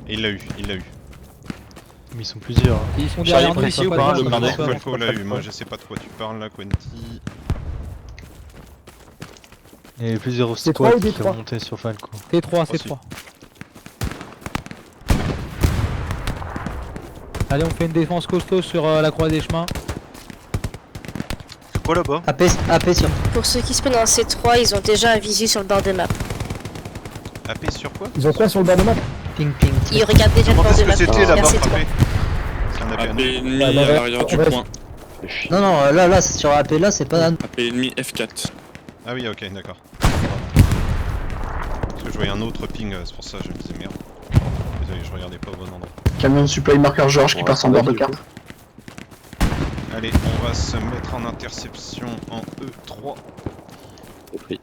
Et il l'a eu, il l'a eu. Mais ils sont plusieurs. hein. Ils sont derrière nous, ici ils ou sont pas, pas le loin, blindé ils sont pas loin. Falco l'a eu, moi je sais pas de quoi tu parles là, Quenty. Il y a plusieurs C'est squads trois ou qui des trois remontaient sur Falco. C3, C3. Allez, on fait une défense costaud sur la croix des chemins. C'est quoi là-bas? AP sur. Pour ceux qui spawnent en C3, ils ont déjà un visu sur le bord de map. AP sur quoi? Ils ont quoi sur le bord de map? Ping ping. Ils regardent déjà le Demandez bord ce de que map. c'était là-bas, Merci. frappé. C'est un AP AP ennemi. ennemi Ouais, à bah, l'arrière du ouais. point. Je suis- Non non, là sur AP là c'est pas. AP ennemi F4. Ah oui, ok, d'accord. Parce que je voyais un autre ping, c'est pour ça que je me disais merde. Désolé, je regardais pas au bon endroit. Camion de supply marqueur Georges qui Ouais, passe en bord de carte. Allez, on va se mettre en interception en E3. compris.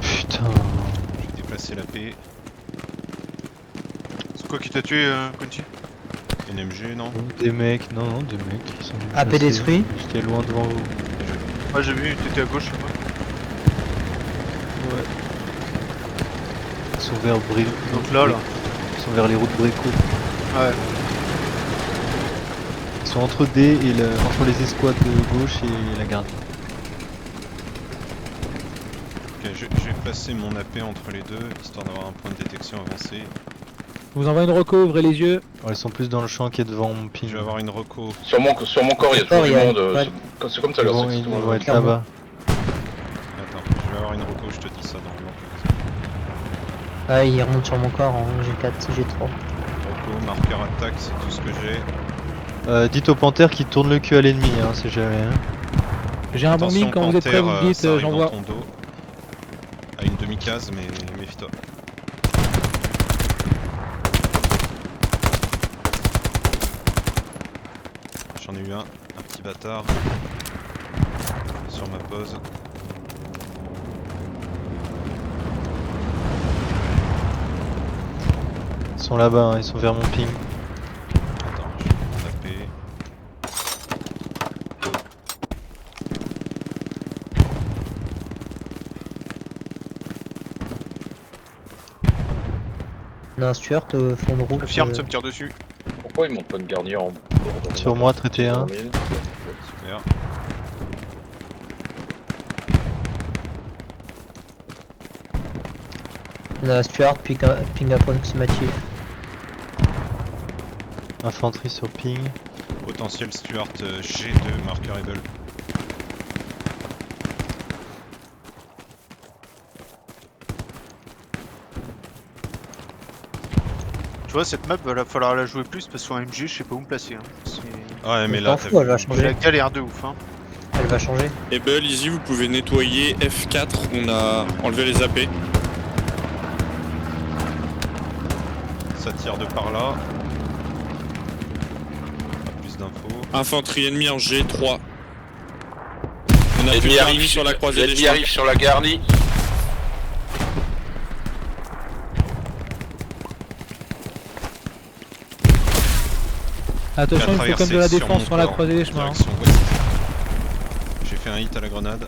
Putain. Je vais déplacer la paix. C'est quoi qui t'a tué, Quenty? NMG, non? Des mecs, non, des mecs. Ils sont AP passés. détruit. J'étais loin devant vous. Ouais, j'ai vu, t'étais à gauche, je sais pas. Ils sont vers Bril. Donc là, là. Ils sont vers les routes Bréco. Ouais. Ils sont entre D et entre les escouades de gauche et la garde. je vais placer mon AP entre les deux, histoire d'avoir un point de détection avancé. Je vous envoie une reco, ouvrez les yeux. Ouais, ils sont plus dans le champ qui est devant mon ping. Je vais avoir une reco. Sur mon corps, il y a toujours du monde. C'est comme ça, Ils là. vont, ils vont être là-bas. Attends, je vais avoir une reco, je te dis ça dans le Ah, il remonte sur mon corps en G4, G3. reco, marqueur attaque, c'est tout ce que j'ai. Dites au panthère qu'il tourne le cul à l'ennemi, hein, c'est jamais. Hein. J'ai un bon Attention, mine, quand vous êtes prêts, vous me dites, ça arrive j'envoie. dans ton dos. À une demi-case, mais méfie-toi. J'en ai eu un petit bâtard. Sur ma pause. Ils sont là-bas, hein, ils sont vers mon ping. Attends, je vais taper. On a un Stuart au fond de route. Confirme, ça me tire dessus. Pourquoi ils montent pas une garnière en. Sur moi, traité 1. Super. On a un Stuart, ping approximatif. Infanterie sur ping. Potentiel Stuart G2, marqueur Able. Tu vois, cette map, va falloir la jouer plus parce qu'en MG, je sais pas où me placer. Hein. Ouais, mais On là, s'en fout, elle va J'ai changer. la galère de ouf. Hein. Elle va changer. Able, easy, vous pouvez nettoyer F4, on a enlevé les AP. ça tire de par là. Pas plus d'infos. Infanterie ennemie en G3. On a plus L'ennemi de arrive garni sur la croisée des L'ennemi chemins. arrive sur la garnie. Attention, il faut comme de la défense sur la corps, croisée des chemins. direction ouest. J'ai fait un hit à la grenade.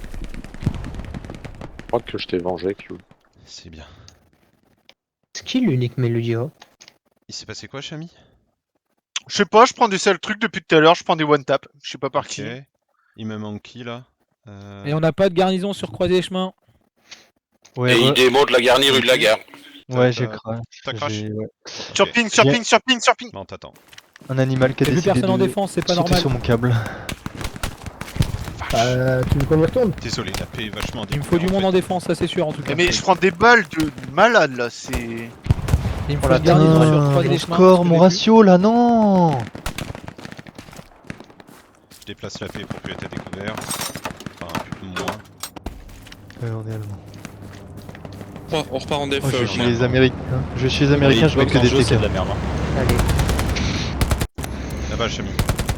Je crois que je t'ai vengé, Q. C'est bien. C'est qui l'unique Meludio? Il s'est passé quoi, Chami? Je sais pas, je prends des sales trucs depuis tout à l'heure, je prends des one tap. Je sais pas par qui. Ok. Il me manque qui là? Et on n'a pas de garnison sur croisée des chemins. Ouais, Et il démonte la garnie rue de la gare. Ouais, j'ai crash. T'as crash? Ouais. Sur ping, sur ping, sur ping, sur ping. Non, t'attends. Un animal qui a Y'a plus décidé personne en de défense, c'est pas sauter normal. sur mon câble. Tu veux qu'on y retourne? Désolé, la paix est vachement Il me faut du monde en défense, ça c'est sûr en tout cas. Mais je prends des balles de malade là, c'est. Il me faut la une garnison sur Ah, croisée mon des chemins. score, parce que mon j'ai ratio là, non. Je déplace la paix pour plus être découvert. Enfin, plus moins. Ouais, on est allemand. On repart en def. Moi, je suis les Américains. Je suis les Américains, je mets que des TK. Allez. Là-bas, Chami.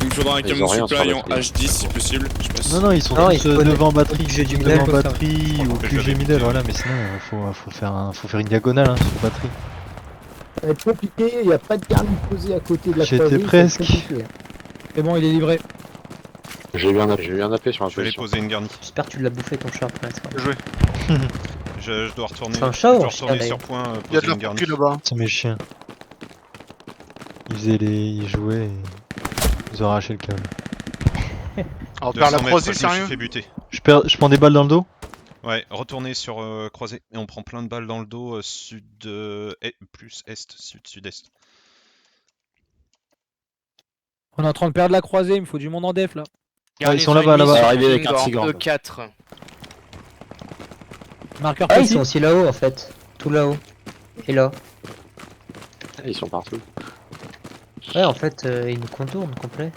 Il me faudra un Ils camion ont rien sur supply la en batterie. H10 si possible, je passe. Non, non, ils sont Non, tous il faut devant batterie, jeu du devant middle, batterie ou Faut que QG j'avais middle, écouté. voilà, mais sinon faut faire une diagonale hein, sur batterie. Ça va être compliqué, il n'y a pas de garde posée à côté de la J'étais croisée, ça va être presque. compliqué. C'est bon, il est livré. J'ai eu un AP sur la Je vais aller position. poser une garnie. J'espère que tu l'as bouffé ton chat presque. Joué. Je dois retourner, C'est un chat ou un chien, sur d'ailleurs point, Il y a poser de une la garnie. recul là-bas. C'est mes chiens. Ils jouaient et ils ont arraché le câble. Alors, vers 200 la mètres, croisée, je me suis sérieux? fait buter. Je prends des balles dans le dos. Ouais, retournez sur croisée. Et on prend plein de balles dans le dos, sud, plus est, sud-est. On est en train de perdre la croisée, il me faut du monde en def là. Ah, ils sont là-bas, là-bas. Arrivé avec un E4. Marqueur Ah, ils précis. sont aussi là-haut en fait. Tout là-haut. Et là. Ils sont partout. Ouais, en fait, ils nous contournent complet.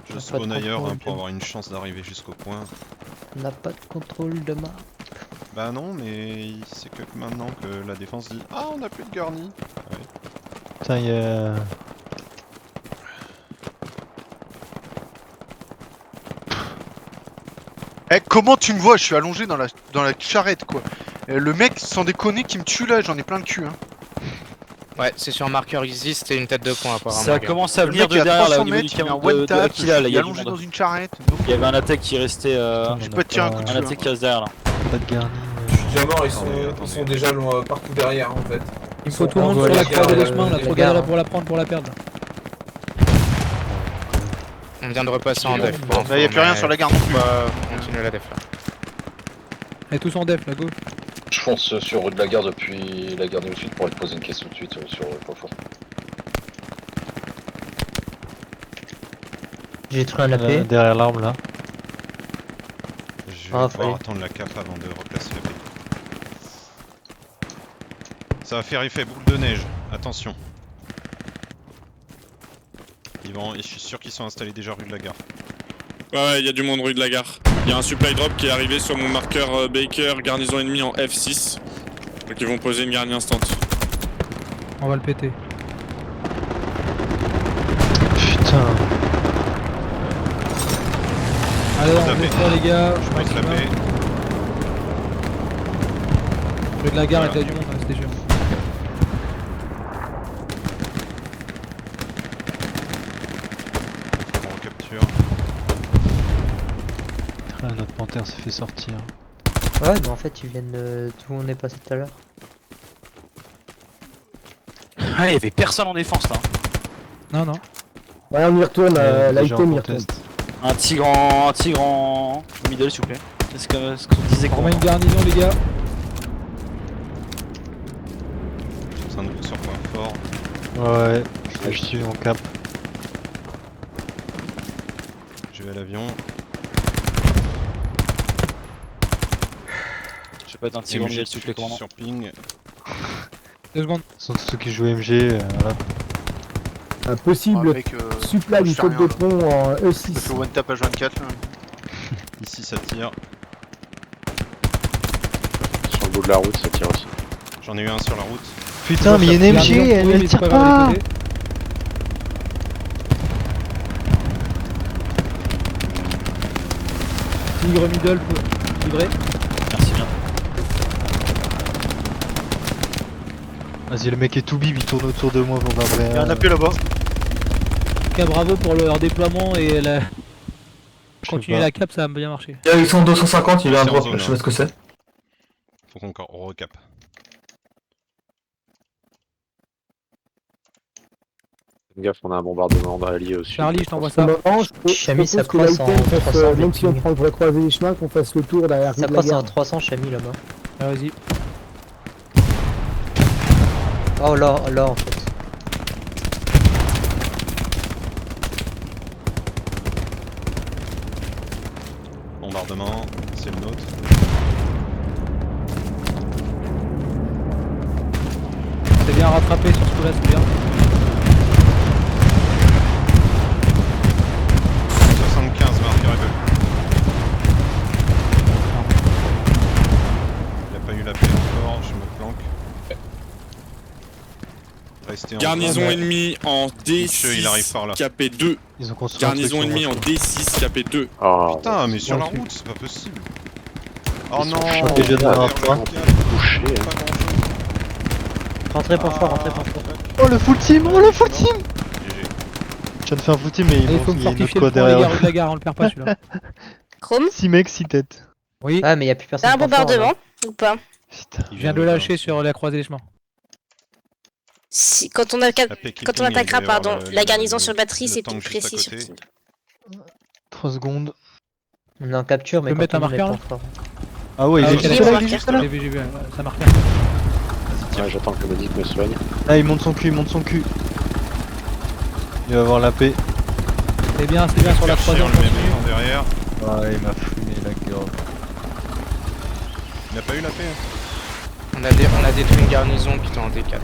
Je Pas spawn de ailleurs contrôle, hein, pour avoir une chance d'arriver jusqu'au point. On n'a pas de contrôle de map. Bah non, mais c'est que maintenant que la défense dit ah on a plus de garni. Ouais. Putain, il y a... Eh, comment tu me vois? Je suis allongé dans la charrette quoi. Le mec, sans déconner, qui me tue là, j'en ai plein le cul. Hein. Ouais, c'est sur un marqueur easy, c'était une tête de pont apparemment. Ça commence à Le venir mec, de il a derrière là 300 au niveau du mètres, il met un camion one de tap, Aquila là, il il y est a du allongé monde. dans une charrette. Il y avait un attaque qui restait. Je peux te tirer un coup de Un feu. attaque qui reste derrière là. Pas de garni. Je suis déjà mort, Attendez. ils sont déjà loin, partout derrière en fait. Il faut tout le en monde voie sur la de croisée gare, des chemins, on a trop galéré pour la prendre, pour la perdre. On vient de repasser en def. Là, y'a plus rien sur la gare non plus. Continue la def là. Elle est tous en def, la go. Je fonce sur rue de la Gare depuis la gare du Sud pour te poser une question tout de suite sur le confort. J'ai détruit un AP. Derrière l'arbre là. Je vais Ah, devoir fallait. attendre la cap avant de replacer la paix. Ça va faire effet boule de neige, attention. Je suis sûr qu'ils sont installés déjà rue de la Gare. Ouais, il y a du monde rue de la Gare. Il y a un supply drop qui est arrivé sur mon marqueur Baker, garnison ennemie en F6. Donc ils vont poser une garnie instant. On va le péter. Putain. Allez, on Tapez. nettoie les gars. Je pose la paix. Rue de la gare, Voilà. était du monde, hein, c'était sûr. On recapture. Ah, notre panthère s'est fait sortir. Ouais, mais en fait, ils viennent d'où on est passé tout à l'heure. Ah, il y avait personne en défense là. Non, non. Ouais, on y retourne, Déjà l'item en y retourne. contest. Un tigre en middle s'il vous plaît. C'est ce qu'on disait On qu'on met une garnison, les gars. Je suis en train de vous sur point fort. Ouais, je suis en cap. Je vais à l'avion. Je sais pas être un tigre en middle s'il vous plaît, commandant. Sur ping. 2 secondes. Ce sont ceux qui jouent MG, voilà. Un possible supply du code de pont en Je E6. fais one tap H24 là. Ici ça tire. Sur le bout de la route, ça tire aussi. J'en ai eu un sur la route. Putain, mais il y a une MG, elle tire pas. Tigre middle, livré. Merci bien. Vas-y, le mec est tout bib, il tourne autour de moi pour pas vrai. Y'a un AP là-bas. En tout cas, bravo pour leur déploiement et la... continuer la cap, ça a bien marché. Ils sont 250, il y a un C'est en drop, zone, je sais pas ce que c'est. Faut qu'on encore recap. Fais gaffe, on a un bombardement d'alliés aussi. Charlie, je t'envoie ça. Pour le moment, je Chami, ça propose que croise en l'item fasse, 300 même si on ping. prend le vrai croisé des chemins, qu'on fasse le tour derrière Ça rue de la passe en gare. 300 Chami là-bas. Ah, vas-y. Oh là, là en fait. Bombardement, c'est le nôtre. C'est bien rattrapé sur ce coup-là, c'est bien. 75 marqueur et Il a pas eu la paix encore, je me planque. Restez en Garnison zone. ennemie en D6, il arrive par là. KP2. Ils ont construit un Garnison truc, ennemie en ils ont- D6, KP2. Oh, Putain, mais sur la un truc. route, c'est pas possible. Oh Ils non, sont chopés déjà dans leur coin. Touché, hein. Pas grand-chose. Rentrez pour fort, rentrez pour fort. Oh le full team, oh le full team. GG. Je viens de faire un full team, mais Il faut me il y a une autre fortifier quoi le point, les gars, derrière. rue de la gare, on le perd pas celui-là. Chrome, 6 mecs, 6 têtes. Oui, Ah, mais y a plus personne. t'as un pour fort, bombardement là. ou pas? Putain. je viens de le lâcher sur la croisée des chemins. Si, quand on attaquera pardon, la garnison sur batterie, c'est tout précis sur Ping. 3 secondes. On est en capture, mais peux mettre un quand on est marqueur, pour fort. Ah ouais, Ah, il ok, est d'accord. juste là, J'ai il est juste là. J'ai vu, ça marque. Ouais, j'attends que le médic me soigne. Ah, il monte son cul, il monte son cul. Il va avoir la paix. C'est bien sur la croisée, on on le met continue. en derrière. Ah, il m'a fumé la gueule. Il a pas eu la paix. On a détruit une garnison qui était en D4.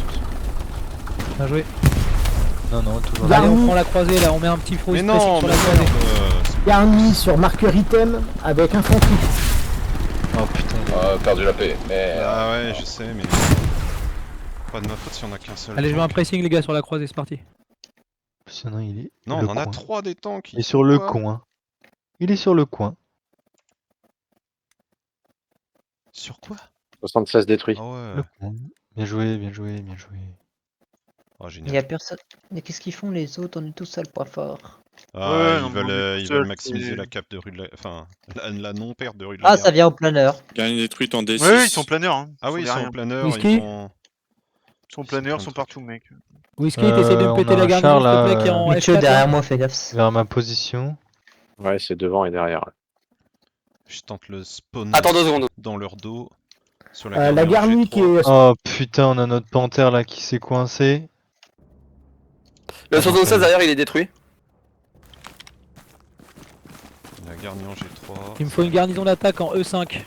Bien joué. Non, non, toujours Là, Allez, nous- on prend la croisée là, on met un petit faux Mais spécifique non, sur mais la croisée. Garni sur marqueur item avec infanterie. Oh putain. Perdu la paix. Mais. Ah ouais, je sais, mais. Pas de ma faute si on a qu'un seul. Allez, je mets un tank. pressing les gars sur la croisée, c'est parti. Sinon, il est. Non, le on en a coin. 3 des tanks. Il est sur le Quoi coin. Il est sur le coin. Sur quoi? 76 détruits. Ah ouais. Le coin. Bien joué, bien joué, bien joué. Oh, Y a génial. personne. Mais qu'est-ce qu'ils font les autres? On est tous à le point fort. Ah, Ouais, ils non, veulent, mais on est ils seul, veulent maximiser c'est- la cap de rue de la. Enfin, la non-perte de rue de la Ah, Gare. ça vient au planeur. Garnie détruite en D6. Ouais, ils sont planeurs. Hein. Ah oui, ils font sont rien. planeurs, Whisky ils vont. Son planeur, sont partout, mec. Whisky, t'essaies de me péter la garnison, s'il te plaît, qui est en Mitchell F4. derrière là. moi, fais gaffe. Vers ma position. Ouais, c'est devant et derrière. Je tente le spawn Attends 2 secondes. dans leur dos. Sur la La garnie G3. qui est... Oh putain, on a notre panthère là qui s'est coincé. Le 76 derrière il est détruit. La garnie en G3. Il me faut une garnison d'attaque en E5.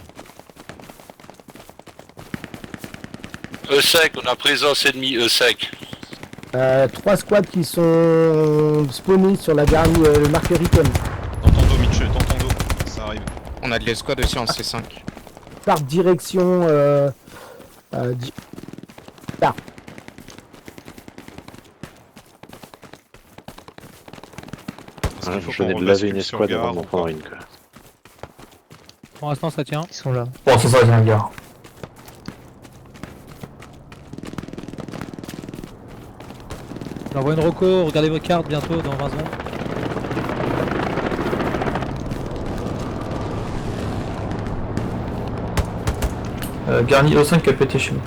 E5, on a présence ennemie E5. 3 squads qui sont spawnés sur la garnie, le marqueur item. Dans ton dos, Mitch, dans ton dos. Ça arrive. On a de l'escouade aussi en C5. Par direction... Parce qu'il faut Je qu'on venais de laver une rebascule sur escouade avant garde d'en ou prendre pas une. Quoi. Pour l'instant, ça tient. Ils sont là. Bon, c'est ça, il y a un gars. J'envoie une reco, regardez vos cartes bientôt, dans 20 secondes. Garni O5 qui a pété chez nous.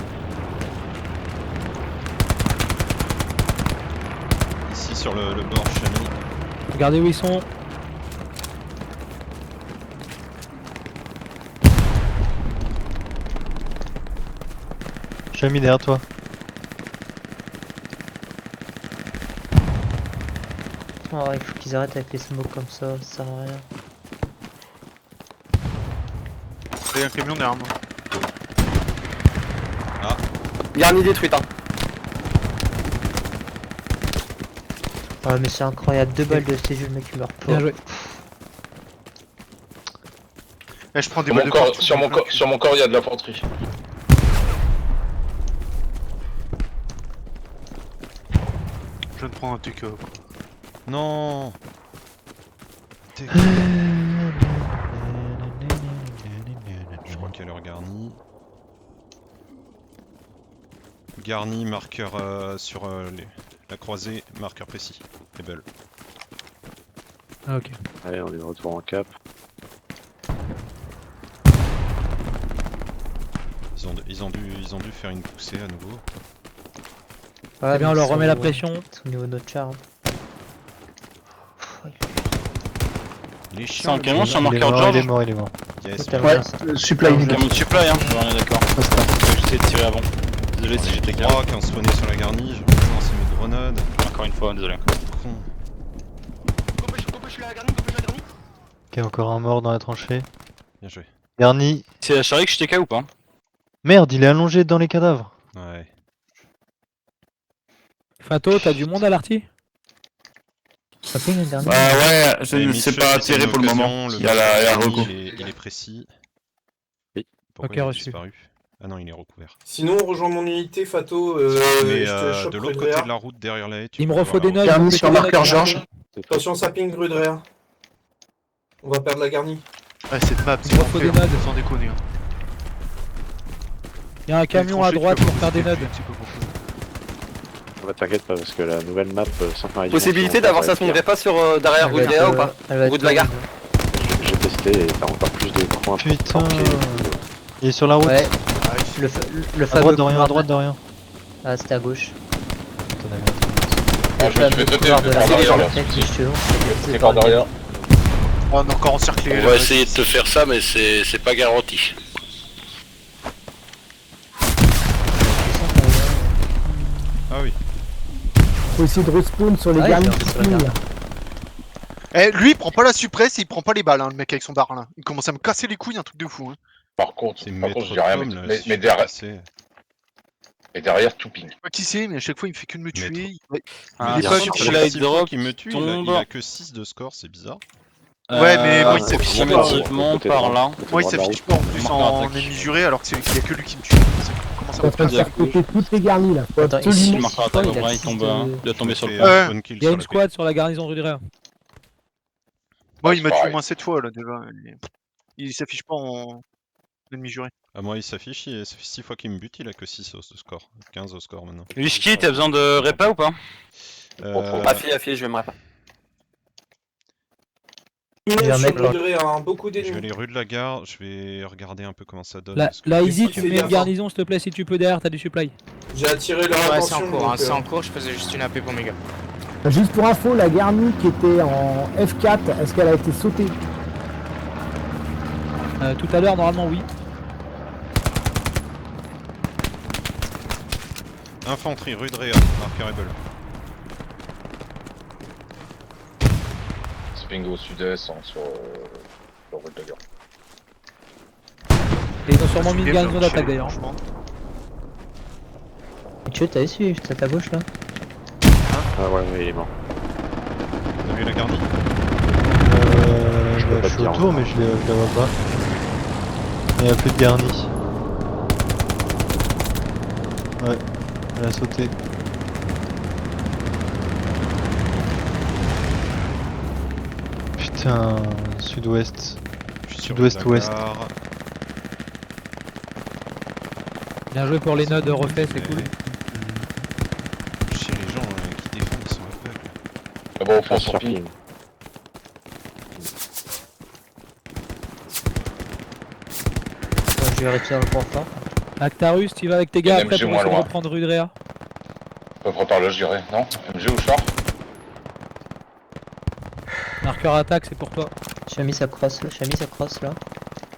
Ici sur le bord Chami. Regardez où ils sont. J'ai mis derrière toi. Oh, il faut qu'ils arrêtent avec les smokes comme ça sert à rien. Il y a un camion derrière moi. Garni détruite hein. Ah mais c'est incroyable, 2 balles de STG, le mec il meurt pas. Bien joué. Eh, je prends des Sur balles mon de corps, partout, sur mon corps, sur mon corps, il y a de l'infanterie. Je viens de prendre un TK. quoi. Non. Je crois qu'il y a leur garni. Garni, marqueur sur la croisée, marqueur précis. Rebel. Ah, ok. Allez, on est de retour en cap. Ils ont dû faire une poussée à nouveau. Ouais, C'est bien, on mais leur ils remet sont la au- pression. ils sont au niveau de notre char. Il est C'est chiant. un le camion, bonhomme. c'est un Il est marqueur mort, il est George. mort, il est mort. Yes, Totalement. Ouais, supply Un camion de supply hein. On est d'accord. J'essaie de tirer avant. Désolé si j'étais calme. 3 qui ont spawné sur la garnie, je vais lancer mes grenades. Encore une fois, désolé. Con. Ok, encore un mort dans la tranchée. Bien joué. Garni. C'est la Charlie que je TK ou pas? Merde, il est allongé dans les cadavres. Ouais. Fato, t'as du monde à l'arty? Ça fait une dernière. Bah ouais, Et c'est Mitchell, pas c'est attiré une pour le occasion, moment. le Il y a la garni, reco. il est précis. Oui. Pourquoi Ok, il a reçu. disparu? Ah non, il est recouvert. Sinon, on rejoint mon unité, Fato. Mais je te chope de l'autre Rudrea. côté de la route, derrière la haie, tu Il me peux refaut voir des la notes. Garni vous sur mettez des marqueur notes, George. C'est Attention, ça ping Rudrea. On va perdre la garnie. Ouais, cette map, c'est Il faut des l'enfer, nodes. sans déconner. Hein. Il y a un camion à droite pour faire des nodes. Bah, t'inquiète pas, parce que la nouvelle map Sainte-Marie. Possibilité d'avoir ça se monterait pas sur derrière Elle va Rudrea être, ou pas? elle va être Route de la gare. J'ai testé et t'as encore plus de coins. Putain. planqués. Il est sur la route. Ouais, le À fameux droite de rien, couloir à droite de rien. Ah, c'était à gauche. Putain, la merde. Ah, Le je me suis fait fameux sauter, couloir je de vais la prendre derrière, là. bibliothèque qui se lance, C'est c'est par derrière. On est encore encerclé. On là. va essayer de te faire ça, mais c'est pas garanti. Ah oui. Faut essayer de respawn sur les Ah, garnis il est qui sur la pingent. garde. Eh, lui, il prend pas la suppresse et il prend pas les balles, hein, le mec avec son bar là. Il commence à me casser les couilles, un truc de fou. Hein. Par contre, C'est par contre, maître j'ai rien. Tom, là, Mais, si mais je derrière, sais. et derrière, tout ping. Je sais pas qui c'est, mais à chaque fois, il me fait que de me tuer. Mais Ah, il est bien pas sûr, sur c'est la la light 6 fois drop qu'il me tue, il a que 6 de score, c'est bizarre. Ouais, mais moi, il s'affiche pas. approximativement par là. Moi, il s'affiche pas en plus Marqueur en attaque. ennemi juré alors qu'il y a que lui qui me tue. Comment ça On est en train de faire péter toutes les garnis là. Faut Attends, absolument. ici, Le marqueur attaque, il a ouais, il six tombe, de- hein. Il doit tomber sur le Fait point. Ouais. spawn kill Il y a sur une la squad sur la garnison Rudrea. Moi, il m'a tué pareil. au moins 7 fois là déjà. Il s'affiche pas en ennemi juré. Ah, moi, il s'affiche, ça fait 6 fois qu'il me bute, il a que 6 au score. 15 au score maintenant. Whisky, t'as besoin de répa ou pas? Euh, Affile, je vais me répa. Il J'ai un est mec sur là. le durée, hein, beaucoup Je vais d'ennemis. aller rue de la gare, je vais regarder un peu comment ça donne. Là, parce que- là Easy, Écoute, tu fais mets une gaffe, garnison s'il te plaît si tu peux derrière, t'as du supply. J'ai attiré leur Ouais, c'est attention. en cours, hein, donc, c'est en cours, je faisais juste une AP pour mes gars. Juste pour info, la garnie qui était en F4, est-ce qu'elle a été sautée? Tout à l'heure, normalement, oui. Infanterie, rue de Réa, marqueur Rebel. Spingo au sud-est, sur rue de la gare. Et ils ont sûrement mis une garnison d'attaque d'ailleurs. Tu t'as su, juste à ta gauche là. Ah ouais, il est mort. Vous avez la garnie? Je peux Bah, pas je te suis dire, autour, hein. mais je la vois pas. Il y a plus de garni. Ouais, elle a sauté. Putain, sud-ouest. Je suis sur rue de la Sud-ouest-ouest. gare. Bien joué pour les nodes refaits, c'est cool. Chier, les gens qui défendent, ils sont aveugles. Là-bas au Ah, fond, sur sur ping. ping. Je vais réussir le point fort. Actarus, tu vas avec tes gars Il y a après MG pour moins essayer de loin. reprendre rue de Réa. Ils peuvent reparler là, je dirais. Non? MG ou char? Marqueur attaque, c'est pour toi. J'ai mis sa crosse là.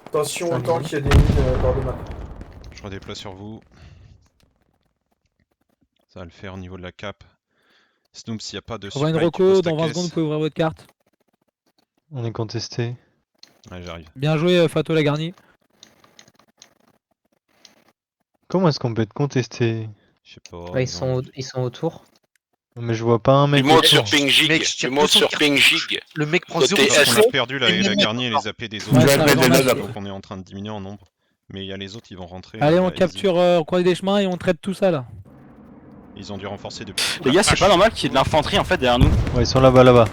Attention Ça autant me dit. qu'il y a des mines dans le map. Je redéploie sur vous. Ça va le faire au niveau de la cape. Snoop, s'il n'y a pas de On voit une supply, tu reco, poses ta dans 20 caisse. secondes vous pouvez ouvrir votre carte. On est contesté. Ouais, j'arrive. Bien joué Fato la garnie. Comment est-ce qu'on peut être contesté? Je sais pas. Ouais, ils sont autour. Mais je vois pas un mec. Tu montes autour. sur Ping Jig. Mec, je Tu tire montes sur 200 Ping Jig. Le mec prend Côté 0 S. On a perdu la Et garnie et les AP des autres. Ouais, ça va, normal. Donc on est en train de diminuer en nombre. Mais il y a les autres, ils vont rentrer. Allez, on easy. capture, on croise des chemins et on traite tout ça là. Ils ont dû renforcer depuis. Les gars, c'est pas normal qu'il y ait de l'infanterie en fait derrière nous. Ouais, ils sont là-bas, là-bas.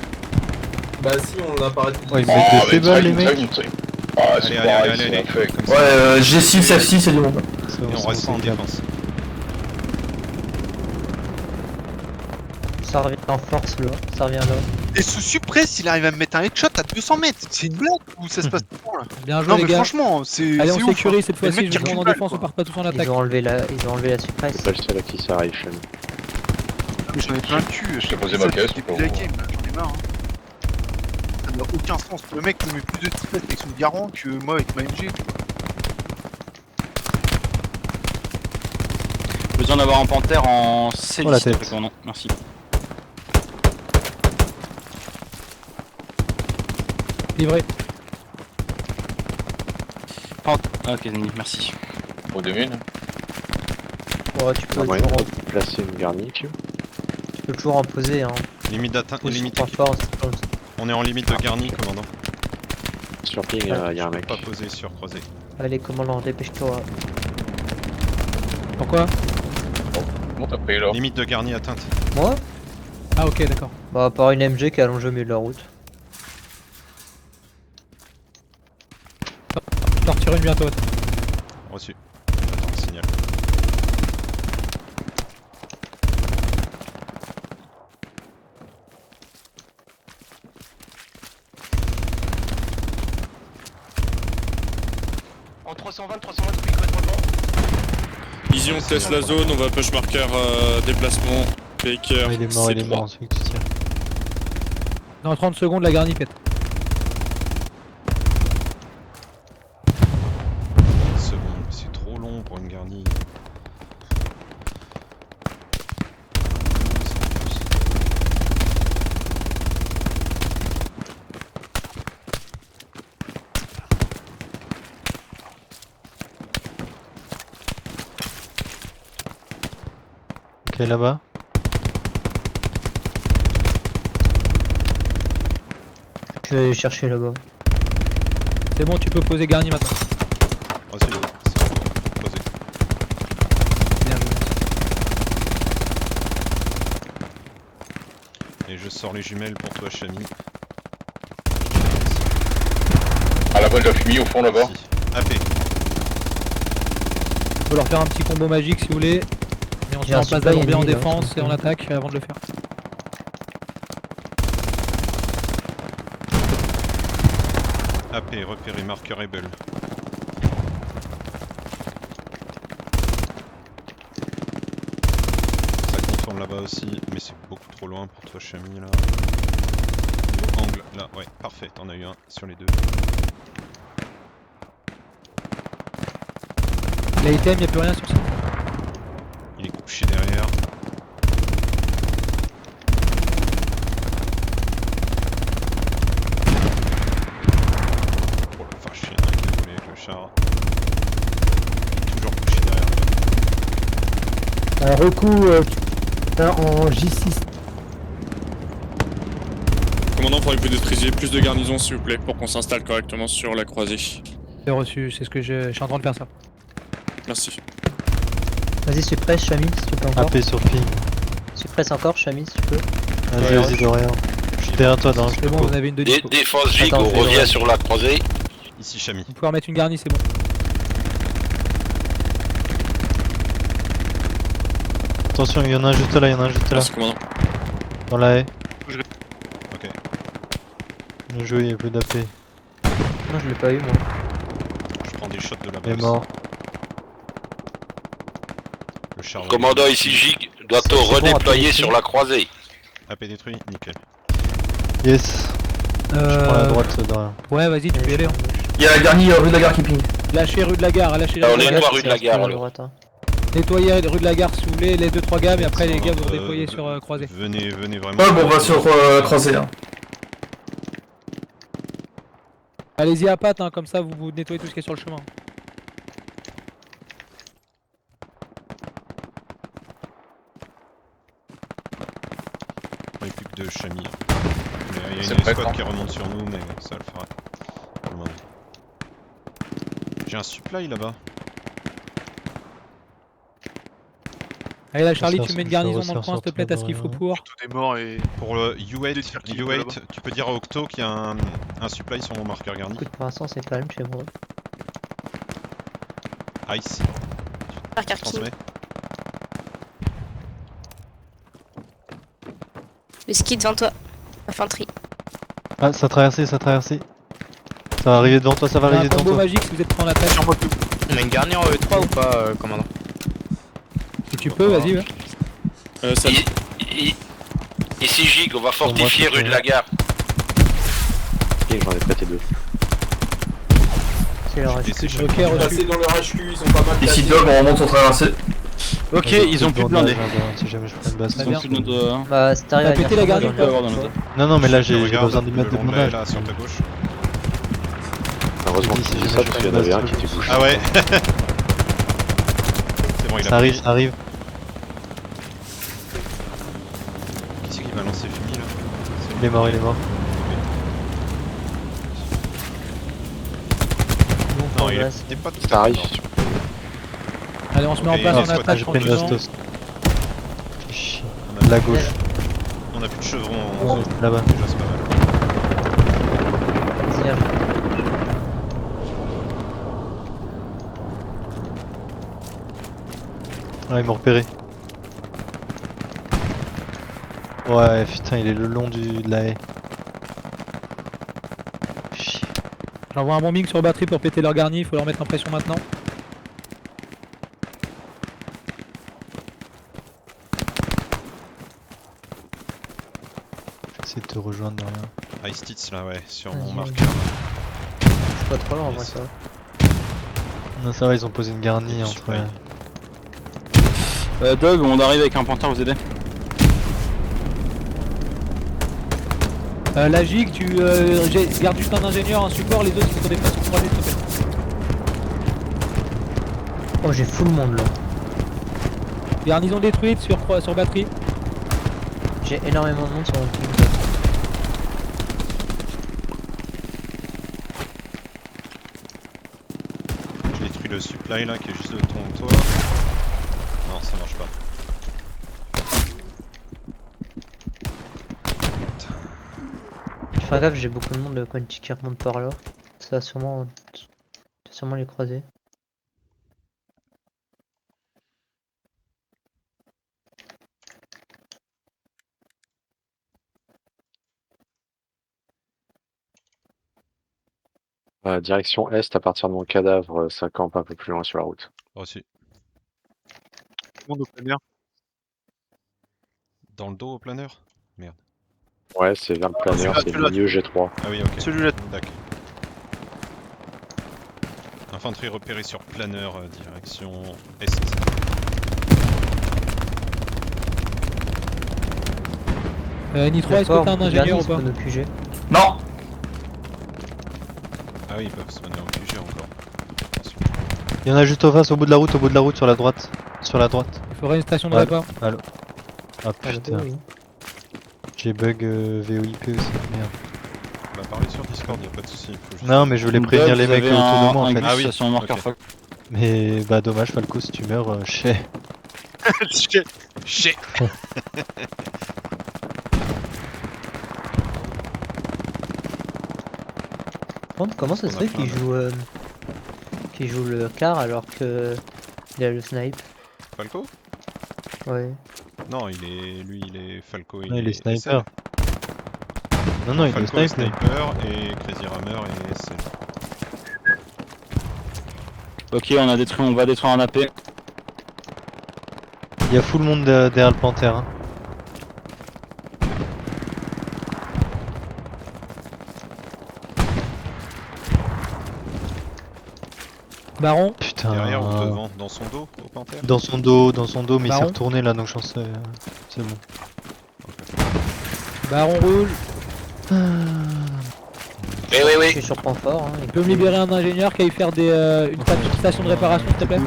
Bah si, on a pas arrêté de Ouais, ils les- mettent des balles, les mecs. Ah, Allez, c'est allez, pareil, allez, c'est allez. fait. Comme ça. Ouais, G6, F6, c'est du bon. C'est Et bon, on c'est reste bon, en c'est clair. défense. Ça revient en force là. Ça revient là. Et sous suppresse, il arrive à me mettre un headshot à 200 mètres. C'est une blague ou ça se passe comment là? Bien joué Non les mais gars. franchement, c'est. Allez, c'est on ouf, sécurise hein. cette Et le fois-ci, mec je tire vous une en balle, défense, on quoi. part pas tous en attaque. Ils ont enlevé la suppresse. C'est pas le seul à qui ça arrive, Sean. Mais j'en ai plein le cul. Je t'ai posé ma caisse, Depuis pour la vous. game, là, j'en ai marre. Hein. Ça n'a aucun sens. Le mec me met plus de tickets avec son garant que moi avec ma MG. Besoin d'avoir un panthère en C10. Oh, la tête. d'accord, non, merci. Livré. Ah, ok, merci. Au 2000. Ouais, tu peux, Ah, moyen toujours, de placer une garnie, tu tu peux toujours en poser. Hein. Limite d'atteinte. Pose Limite. point fort, c'est comme ça. On est en limite de garni, commandant. Sur ping, il y a un mec. Pas posé sur croisé. Allez, commandant, dépêche-toi. Pourquoi? Bon, t'as pris là. Limite de garni atteinte. Moi? Ah ok, d'accord. Bah, à part une MG qui est allongée au milieu de la route. Je t'en retire une bientôt. Attends. Reçu. Attends, signal. En 320, 320, quick redeploiement. Easy, on teste la zone, on va push marqueur déplacement. Baker, Ah, il est mort, C3. celui que tu tires. Dans 30 secondes, la garnie pète. Seconde, c'est trop long pour une garnie. Ok, là-bas. Je vais aller chercher là-bas. C'est bon, tu peux poser garnie maintenant. Reçu. C'est posé. Bien joué. Et je sors les jumelles pour toi, Chami. À la bonne de la fumée au fond là-bas. AP. On peut leur faire un petit combo magique si vous voulez. Et on se J'ai met en un place supply d'abord bien en ennemi, là, défense sur et le en coup. attaque avant de le faire. AP, repéré, marqueur Able. Ça contourne là-bas aussi, mais c'est beaucoup trop loin pour toi, Chami, là. Au angle, là, ouais, parfait, t'en as eu un sur les deux. La item, y'a plus rien sur ça. Il est couché derrière. Oh la vache, il y en a un qui a volé avec le char. Il est toujours couché derrière. Recoup en J6. Commandant, faudrait que vous détruisiez plus de garnisons s'il vous plaît pour qu'on s'installe correctement sur la croisée. C'est reçu, c'est ce que je suis en train de faire ça. Merci. Vas-y, suppresse, Chami, si tu peux encore. AP sur ping. Suppresse encore, Chami, si tu peux. Vas-y, vas-y, Dorian. Je suis derrière toi dans le C'est bon, vous avez une de dispo. Défense Gig, Attends, on je vais revient sur la croisée. Ici, Chami. Vous pouvez remettre une garnie, c'est bon. Attention, il y en a un juste là, il y en a un juste là. Merci commandant. Dans la haie. Ok. Bien joué, il n'y a plus d'AP. Non, je l'ai pas eu, moi. Je prends des shots de la Il est base. mort. Le char. Commandant ici Gig, doit-on C'est bon, redéployer AP sur la croisée? AP détruit, nickel. Yes. Je prends la droite, Dorian. Ouais, vas-y, tu peux y aller. Hein. Il y a la garnie rue de la gare qui ping. Lâchez rue de la gare, lâchez Ah, la on est gare. Là, quoi, c'est rue de la resté à gare, alors droite, hein. Nettoyez rue de la gare si vous voulez, les 2-3 gars, mais après les gars vous redéployez sur croisée. Venez vraiment. Ouais, bon, on va sur croisée. Hein. Allez-y à patte, hein, comme ça vous nettoyez tout ce qui est sur le chemin. Il n'y a plus que deux Chami. Il y a C'est une prêt, squad quand qui remonte sur nous, mais ça le fera. Pour le moment. J'ai un supply là-bas. Allez là Charlie, Ça tu mets une ressorte, garnison ça dans le coin s'il te plaît, t'as ce qu'il faut pour. Tout est mort et. Pour le Des U8, tirs qui viennent de là-bas. tu peux dire à Octo qu'il y a un supply sur mon marqueur garni. Écoute, pour l'instant, c'est calme chez moi. Ice, Marqueur qui transmets. Le ski devant toi. Infanterie. Ah, ça a traversé, ça a traversé. Ça va arriver devant toi, ça va Il y a un arriver devant combo toi. magique si vous êtes prêts en attaque. On a une garnie en E3 ou pas, commandant? Si tu peux, vas-y. Ouais. Ça... Ici Gig, on va fortifier moi, c'est rue de la gare. Et j'en ai prêté deux. C'est leur J'ai laissé HQ. Ok, reçu. Passé dans leur HQ, ils ont pas mal Ici d'alliés. Dog, on remonte sur traversée. Ok, Vas-y, ils ont plus de blindés. Si jamais je prends une basse. Très Ils bien. ont plus de notre. Bah, si t'arrives T'as à pété dire la ça, garnie moi, ou j'en ai pas un. dans notre- Non, non, mais là Je j'ai pas regarde besoin de mettre le de long de blindage. là sur ta gauche. Heureusement que Si tu dis jamais ça je parce prends qu'il y en une avait un basse, qui était bouché. Ah ouais. C'est bon, il a Ça arrive, fini. ça arrive. Qui c'est qui va lancer fini là? Il est mort, il est mort. Bon, Non, il passe. était pas tout Ça à fait arrive. mort. Allez, on se met en Ok, place non, en soit attaque J'ai pris une tranquillement. bastos. Chier. On a- La gauche, On a plus de chevrons. là-bas. Déjà, c'est pas mal. Vas-y, là. Ah, ils m'ont repéré. Ouais, putain, il est le long de la haie. Chier. J'envoie un bombing sur batterie pour péter leur garni, il faut leur mettre en pression maintenant. J'essaie de te rejoindre dans rien. Ice Tits là, ouais, sur Vas-y, mon vas-y. marqueur. C'est pas trop long en vrai, Yes. ça va. Non, ça va, ils ont posé une garnie Et entre. supply. Dog, on arrive avec un panthère vous aider. La gigue, tu gardes juste un ingénieur, un support, les autres ils faut des pressions 3D s'il te plaît. Oh, j'ai full monde là. Garnison détruite sur batterie. J'ai énormément de monde sur mon team. Je détruis le supply là qui est juste de ton toit. Non, ça marche pas. Fais gaffe, j'ai beaucoup de monde quand qui remonte par là. Ça va sûrement les croiser. Direction est, à partir de mon cadavre, ça campe un peu plus loin sur la route. Reçu. Tout le monde au plein air. Dans le dos au planeur? Merde. Ouais, c'est vers le planeur, c'est le milieu G3. Ah oui, ok. Celui-là. D'accord. Infanterie repérée sur planeur, direction S. Nitro, est-ce que t'as un ingénieur ou pas? Non. Ah oui, ils peuvent se mener en QG encore. Il y en a juste au face, au bout de la route, sur la droite. Sur la droite. Il faudrait une station de Ouais. répa. Allô. Ah putain. J'ai bug VOIP aussi, merde. Bah parlez sur Discord, y'a pas de soucis. Faut juste... Non mais je voulais prévenir les mecs autour de moi en fait. Ah oui, marqueur Mais bah dommage Falco, si tu meurs, chez. Chez. Comment ça se fait qu'il joue le car alors que il a le snipe? Falco? Ouais. Non, lui il est Falco. Non, il est sniper. Non, il est Falco est sniper. sniper et Crazy Rammer et SL. Ok, on va détruire un AP. Il y a full monde derrière le panthère. Hein. Baron. Putain. Derrière ou devant? Dans son dos, au panthère? Dans son dos, mais il s'est Baron. retourné là, donc j'en sais. C'est bon. Baron roule. Oui, oui, Je oui. suis sur point fort. Hein, Tu peux me libérer un ingénieur qui aille faire une station de réparation, s'il te plaît?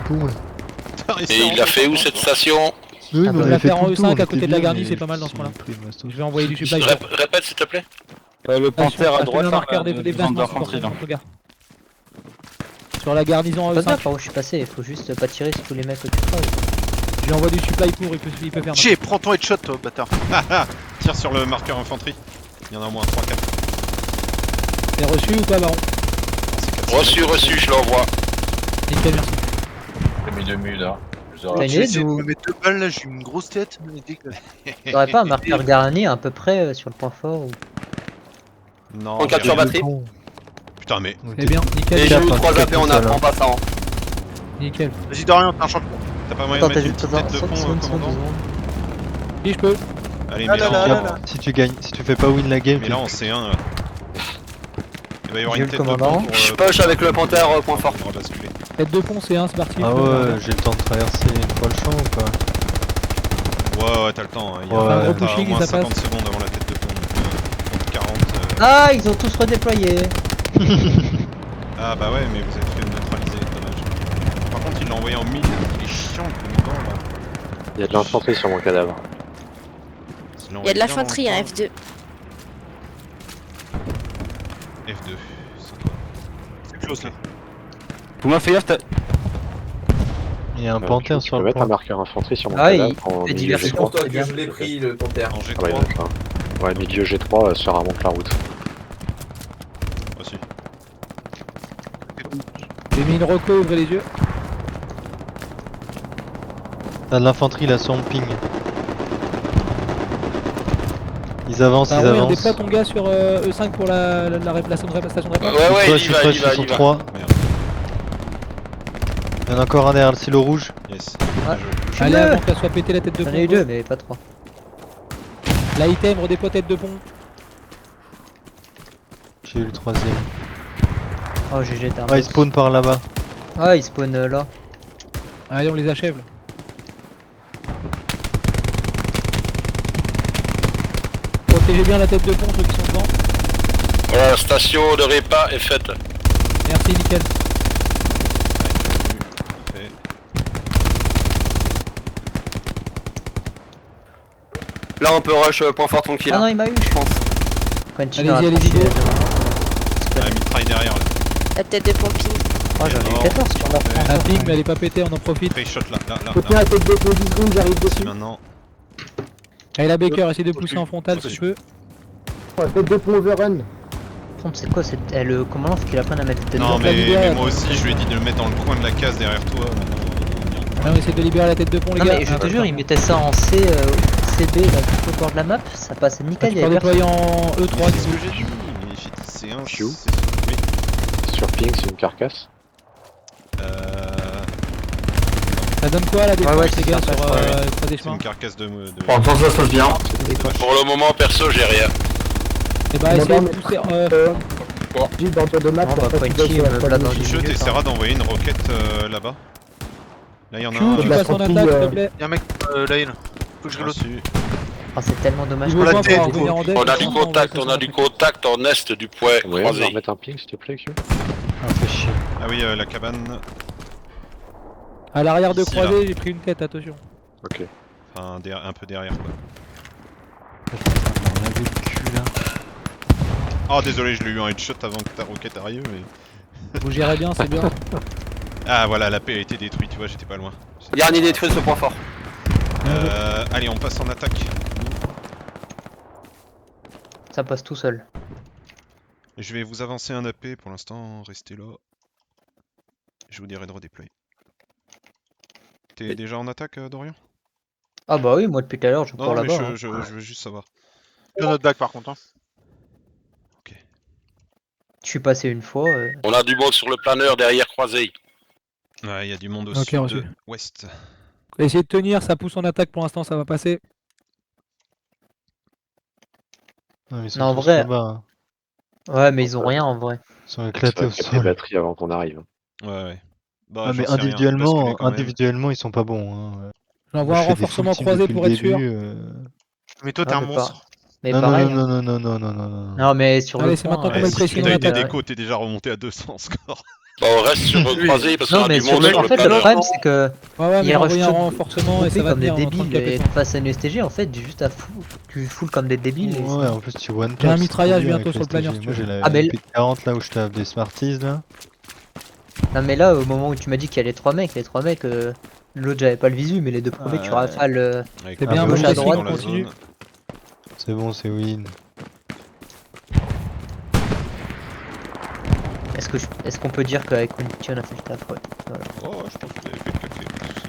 Et il a fait où cette station? Oui, On mais peut on la avait fait faire en tout le tour, E5 on à côté était de la bien, garnie, mais c'est pas mal dans ce j'ai coin-là. pris le matos. Je vais envoyer du supply. Répète s'il te plaît. Le panthère à droite, un marqueur des déplacements regarde. Sur la garnison en Pas bien E5. par où je suis passé, il faut juste pas tirer sur tous les mecs au-dessus. Je lui envoie du supply pour, il peut faire. Chez, prends ton headshot toi, bâtard. Tire sur le marqueur infanterie. Il y en a au moins 3-4. C'est reçu ou pas, Baron? Reçu, je l'envoie. Nickel, merci. J'ai mis 2 mules là. T'as une J'ai idée essayé de d'où me mettre 2 balles là, j'ai eu une grosse tête. t'aurais pas un marqueur garni à peu près sur le point fort ou... Non. On capture batterie. Putain, mais. C'est bien, nickel. Et j'ai eu 3 AP en passant. Nickel. Vas-y Dorian, t'as un champion. T'as pas moyen de mettre une petite tête de pont, commandant? Si je peux. Allez, Ah mais là là, là on- là. Si tu gagnes, si tu fais pas win la game, mais là en C1, il va y avoir J'ai une le tête de commandant. pont pour, Je push avec le panthère point fort. pour basculer. Tête de pont, c'est 1, c'est parti. Ah ouais, j'ai le temps de traverser une fois le champ ou pas? Ouais, t'as le temps. Il y a Ouais. t'as Un gros au pushing moins et ça 50 passe. secondes avant la tête de pont. Donc, 40. Ah, ils ont tous redéployé. Ah bah ouais, mais vous êtes fait neutraliser, dommage. Par contre, il l'a envoyé en mid. Il est chiant, le commandant là. Il y a de l'infanterie sur mon cadavre. Il y a de l'infanterie, un F2. F2, c'est toi. C'est close là. Pour moi, fais gaffe, Il y a un panthère Tu sur peux le mettre un point. marqueur infanterie sur mon Ah, cadavre il en fait milieu diversion. G3. Pour toi c'est que bien. je l'ai pris le panthère. En G3. Ah ouais, d'accord. Ouais, milieu G3, ça remonte la route. Aussi. J'ai mis une reco, ouvrez les yeux. T'as de l'infanterie là sur le ping. Ils avancent, ils Baron, on avancent. déploie ton gars sur E5 pour la station de réparation. Ouais, Toi, il je y suis va, prêt, il je va, suis sur il va. 3. Merde. Il y en a encore un derrière le silo rouge. Yes. Ah. Bien joué. Allez, Tue-le. avant qu'elle soit pétée la tête de pont. J'en ai eu 2, mais pas 3. La item, redéploie tête de pont. J'ai eu le troisième. Oh, GG, t'as un Ah, il boss. spawn par là-bas. Ah, il spawn là. Allez, on les achève. Là. Protégez bien la tête de pont, ceux qui sont devant. Voilà, station de repas est faite. Merci, nickel. Parfait. Là, on peut rush point fort tranquille. Ah non, il m'a eu, je pense. Quentin a Allez-y, tranquille. Ah, mitraille derrière là. La tête de pompine. Oh, j'en ai eu Non. 14 sur leur Ouais. La ping, mais elle est pas pétée, on en profite. Face shot là, là. Faut tenir la tête de pont 10 secondes, j'arrive Si dessus. maintenant. Allez, la Baker, essaye de pousser en frontal si tu peux. Oh, tête de pont overrun. Contre, c'est quoi le commandant, faut qu'il apprenne à mettre tête Non, de la mais libérer, moi aussi, je lui ai dit de le mettre dans le coin de la case derrière toi. Là, on essaie de libérer la tête de pont, les Non, gars. mais je te jure, il mettait ça en CB là, tout au bord de la map, ça passait nickel. Tu Il y peux avait déployer en E3 C'est ce que j'ai dit. Mais j'ai dit C1. Piou. Oui. sur ping, c'est une carcasse. Ça donne quoi la défense, ouais, les c'est gars, ça, sur ouais. pas des C'est chemins? une carcasse de. Pour l'instant, ça se passe bien. Pour le moment, perso, j'ai rien. Et bah, essayez de pousser. Dis dans ton de map, Non, t'as bah, pas Quentin, de me blâme dans police. une Je minute, t'essaieras d'envoyer une roquette là-bas. Là, il y en a Q, un. tu la passes en sortie, attaque, s'il te plaît. Y'a un mec lane. Faut que je reload. Reçu. Ah, c'est tellement dommage. Il pour veut la pas tête, pouvoir quoi. revenir en deck. On a du sinon, contact, va on a du passer contact en est du point Ouais, on va croisé. remettre un ping, s'il te plaît, Q. Ah, fait chier. Ah oui, la cabane. à l'arrière de Ici, croisée, j'ai pris une tête, attention. Ok. Enfin, un peu derrière quoi. On a vu le cul là. Oh, désolé, je l'ai eu un headshot avant que ta roquette arrive. Mais... Vous gérez bien, c'est bien. Ah voilà, la paix a été détruite, tu vois, j'étais pas loin. Garni détruit ce point fort. Allez, on passe en attaque. Ça passe tout seul. Je vais vous avancer un AP pour l'instant, restez là. Je vous dirai de redéployer. T'es déjà en attaque, Dorian? Ah bah oui, moi depuis tout à l'heure je Non, cours non, mais là-bas. je veux juste savoir. Sur notre bac par contre. Hein. Je suis passé une fois. On a du monde sur le planeur derrière croisé. Ouais, il y a du monde au Ok, sud reçu. de ouest. Essayez de tenir, ça pousse en attaque pour l'instant, ça va passer. Non, mais ils sont Non, en tous vrai. là-bas, hein. Ouais, mais ils ont rien en vrai. Ils sont Ça éclatés va au capter les sol. batteries avant qu'on arrive. Ouais. Bah, Ah, mais j'en sais rien, basculez quand même. individuellement, ils sont pas bons. Hein. J'envoie Moi, un je fais des renforcement full teams croisé depuis pour le être sûr. début, Mais toi, t'es Ah, un mais monstre. Mais Non, pareil. non, hein. non, non, non, non, non, non, non. Non, mais sur Allez, le c'est point, maintenant qu'on met Ouais, le si pression t'as en eu des attaque. décos, t'es déjà remonté à 200 score. Bah, on reste sur croisé parce qu'on Non, a mais du sur monde le... sur en le fait, le planeur. problème c'est que Ouais, ouais, mais ils j'ai rushent envoyé un tout renforcement et ça va comme des tenir, on est en train de débiles. caper Et ça. face à une STG, en fait, j'ai juste à full. Tu full comme des débiles. et Ouais, en plus, tu one J'ai un mitraillage bientôt sur le planeur, Moi, j'ai la Ah, mais MP40 là où je tape des Smarties là. Non, mais là, au moment où tu m'as dit qu'il y a les trois mecs, l'autre j'avais pas le visu, mais les deux premiers, tu rafales C'est bien, à bon, gauche, à droite. on continue. C'est bon, c'est win. Est-ce qu'on peut dire qu'avec Quinty on a fait le taf, ouais. Voilà. Oh, je pense que vous avez fait le café, pas de soucis.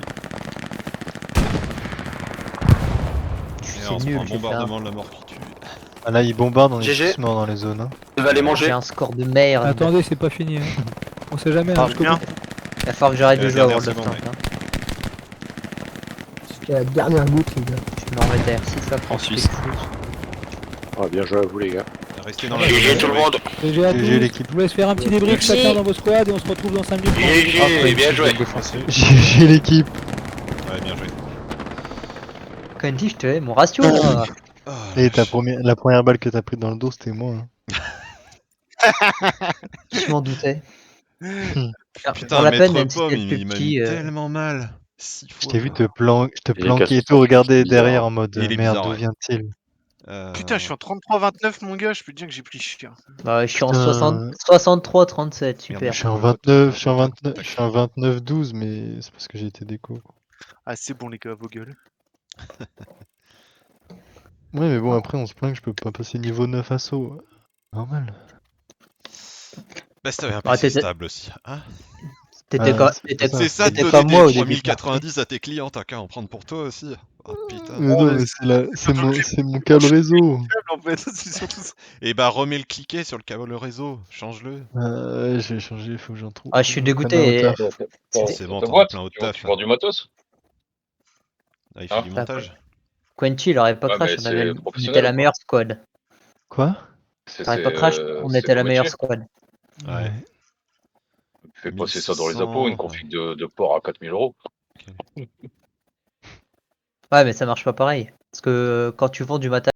Et alors, on se nul, prend un j'ai fait bombardement de la mort qui tue. Ah là, ils bombardent, on est GG. tous morts dans les zones. Hein. Tu vas aller J'ai manger. un score de merde. Attendez, c'est pas fini. Hein. On sait jamais. Ah, Hein, jusqu'au bien. bout. Il va falloir que j'arrête de La jouer à dernière World of seconde, Tanks. Hein. C'était la dernière goutte, les gars. Je vais m'en remettre à R6 là pour En Suisse. Oh, bien joué à vous, les gars. Restez dans la GG tout le monde. GG à tous. GG l'équipe. Je vous laisse faire un petit débrief Merci. chacun dans vos squads et on se retrouve dans 5 minutes. GG, bien joué. GG l'équipe. Ouais, bien joué. Quinty, je te hais, mon ratio là. Ah, Et la première balle que t'as prise dans le dos, c'était moi. Hein. Je m'en doutais. Putain, pour la peine, Maître même si Pomme, t'es le plus il m'a petit. mis tellement mal. 6 Je fois. t'ai vu te planquer et casse- tout regarder c'est bizarre. derrière en mode Il est merde, bizarre, d'où ouais. vient-il? Putain, je suis en 33-29, mon gars, je peux te dire que j'ai pris cher. Bah, je suis en Putain. 63-37, super. Je suis en 29, je suis en 29-12, mais c'est parce que j'ai été déco. Ah, c'est bon, les gars, vos gueules. Ouais, mais bon, après, on se plaint que je peux pas passer niveau 9 assaut. Normal. Bah, si t'avais un Ah, PC t'étais- stable aussi. Hein T'étais c'est ça de t'étais donner comme moi au des début. 3090 à tes clients, t'as qu'à en prendre pour toi aussi. Oh putain. Mais non, mais c'est mon câble réseau. En fait, c'est surtout ça. Et bah remets le cliquet sur le câble réseau, change-le. Ouais, je vais changer, faut que j'en trouve. Ah, je suis Prenne dégoûté. un taf. C'est bon, Ta t'en as boîte, plein au tu taf. vends du matos. Ah, il fait Ah. du montage. Quinty, il aurait pas Ouais, crash, mais on c'est était professionnel, la quoi. meilleure squad. Quoi? T'aurais pas crash, on était la meilleure squad. Ouais. Fais passer ça dans les 1100, impôts, une config de port à 4000 €. Ouais, mais ça marche pas pareil. Parce que quand tu vends du matériel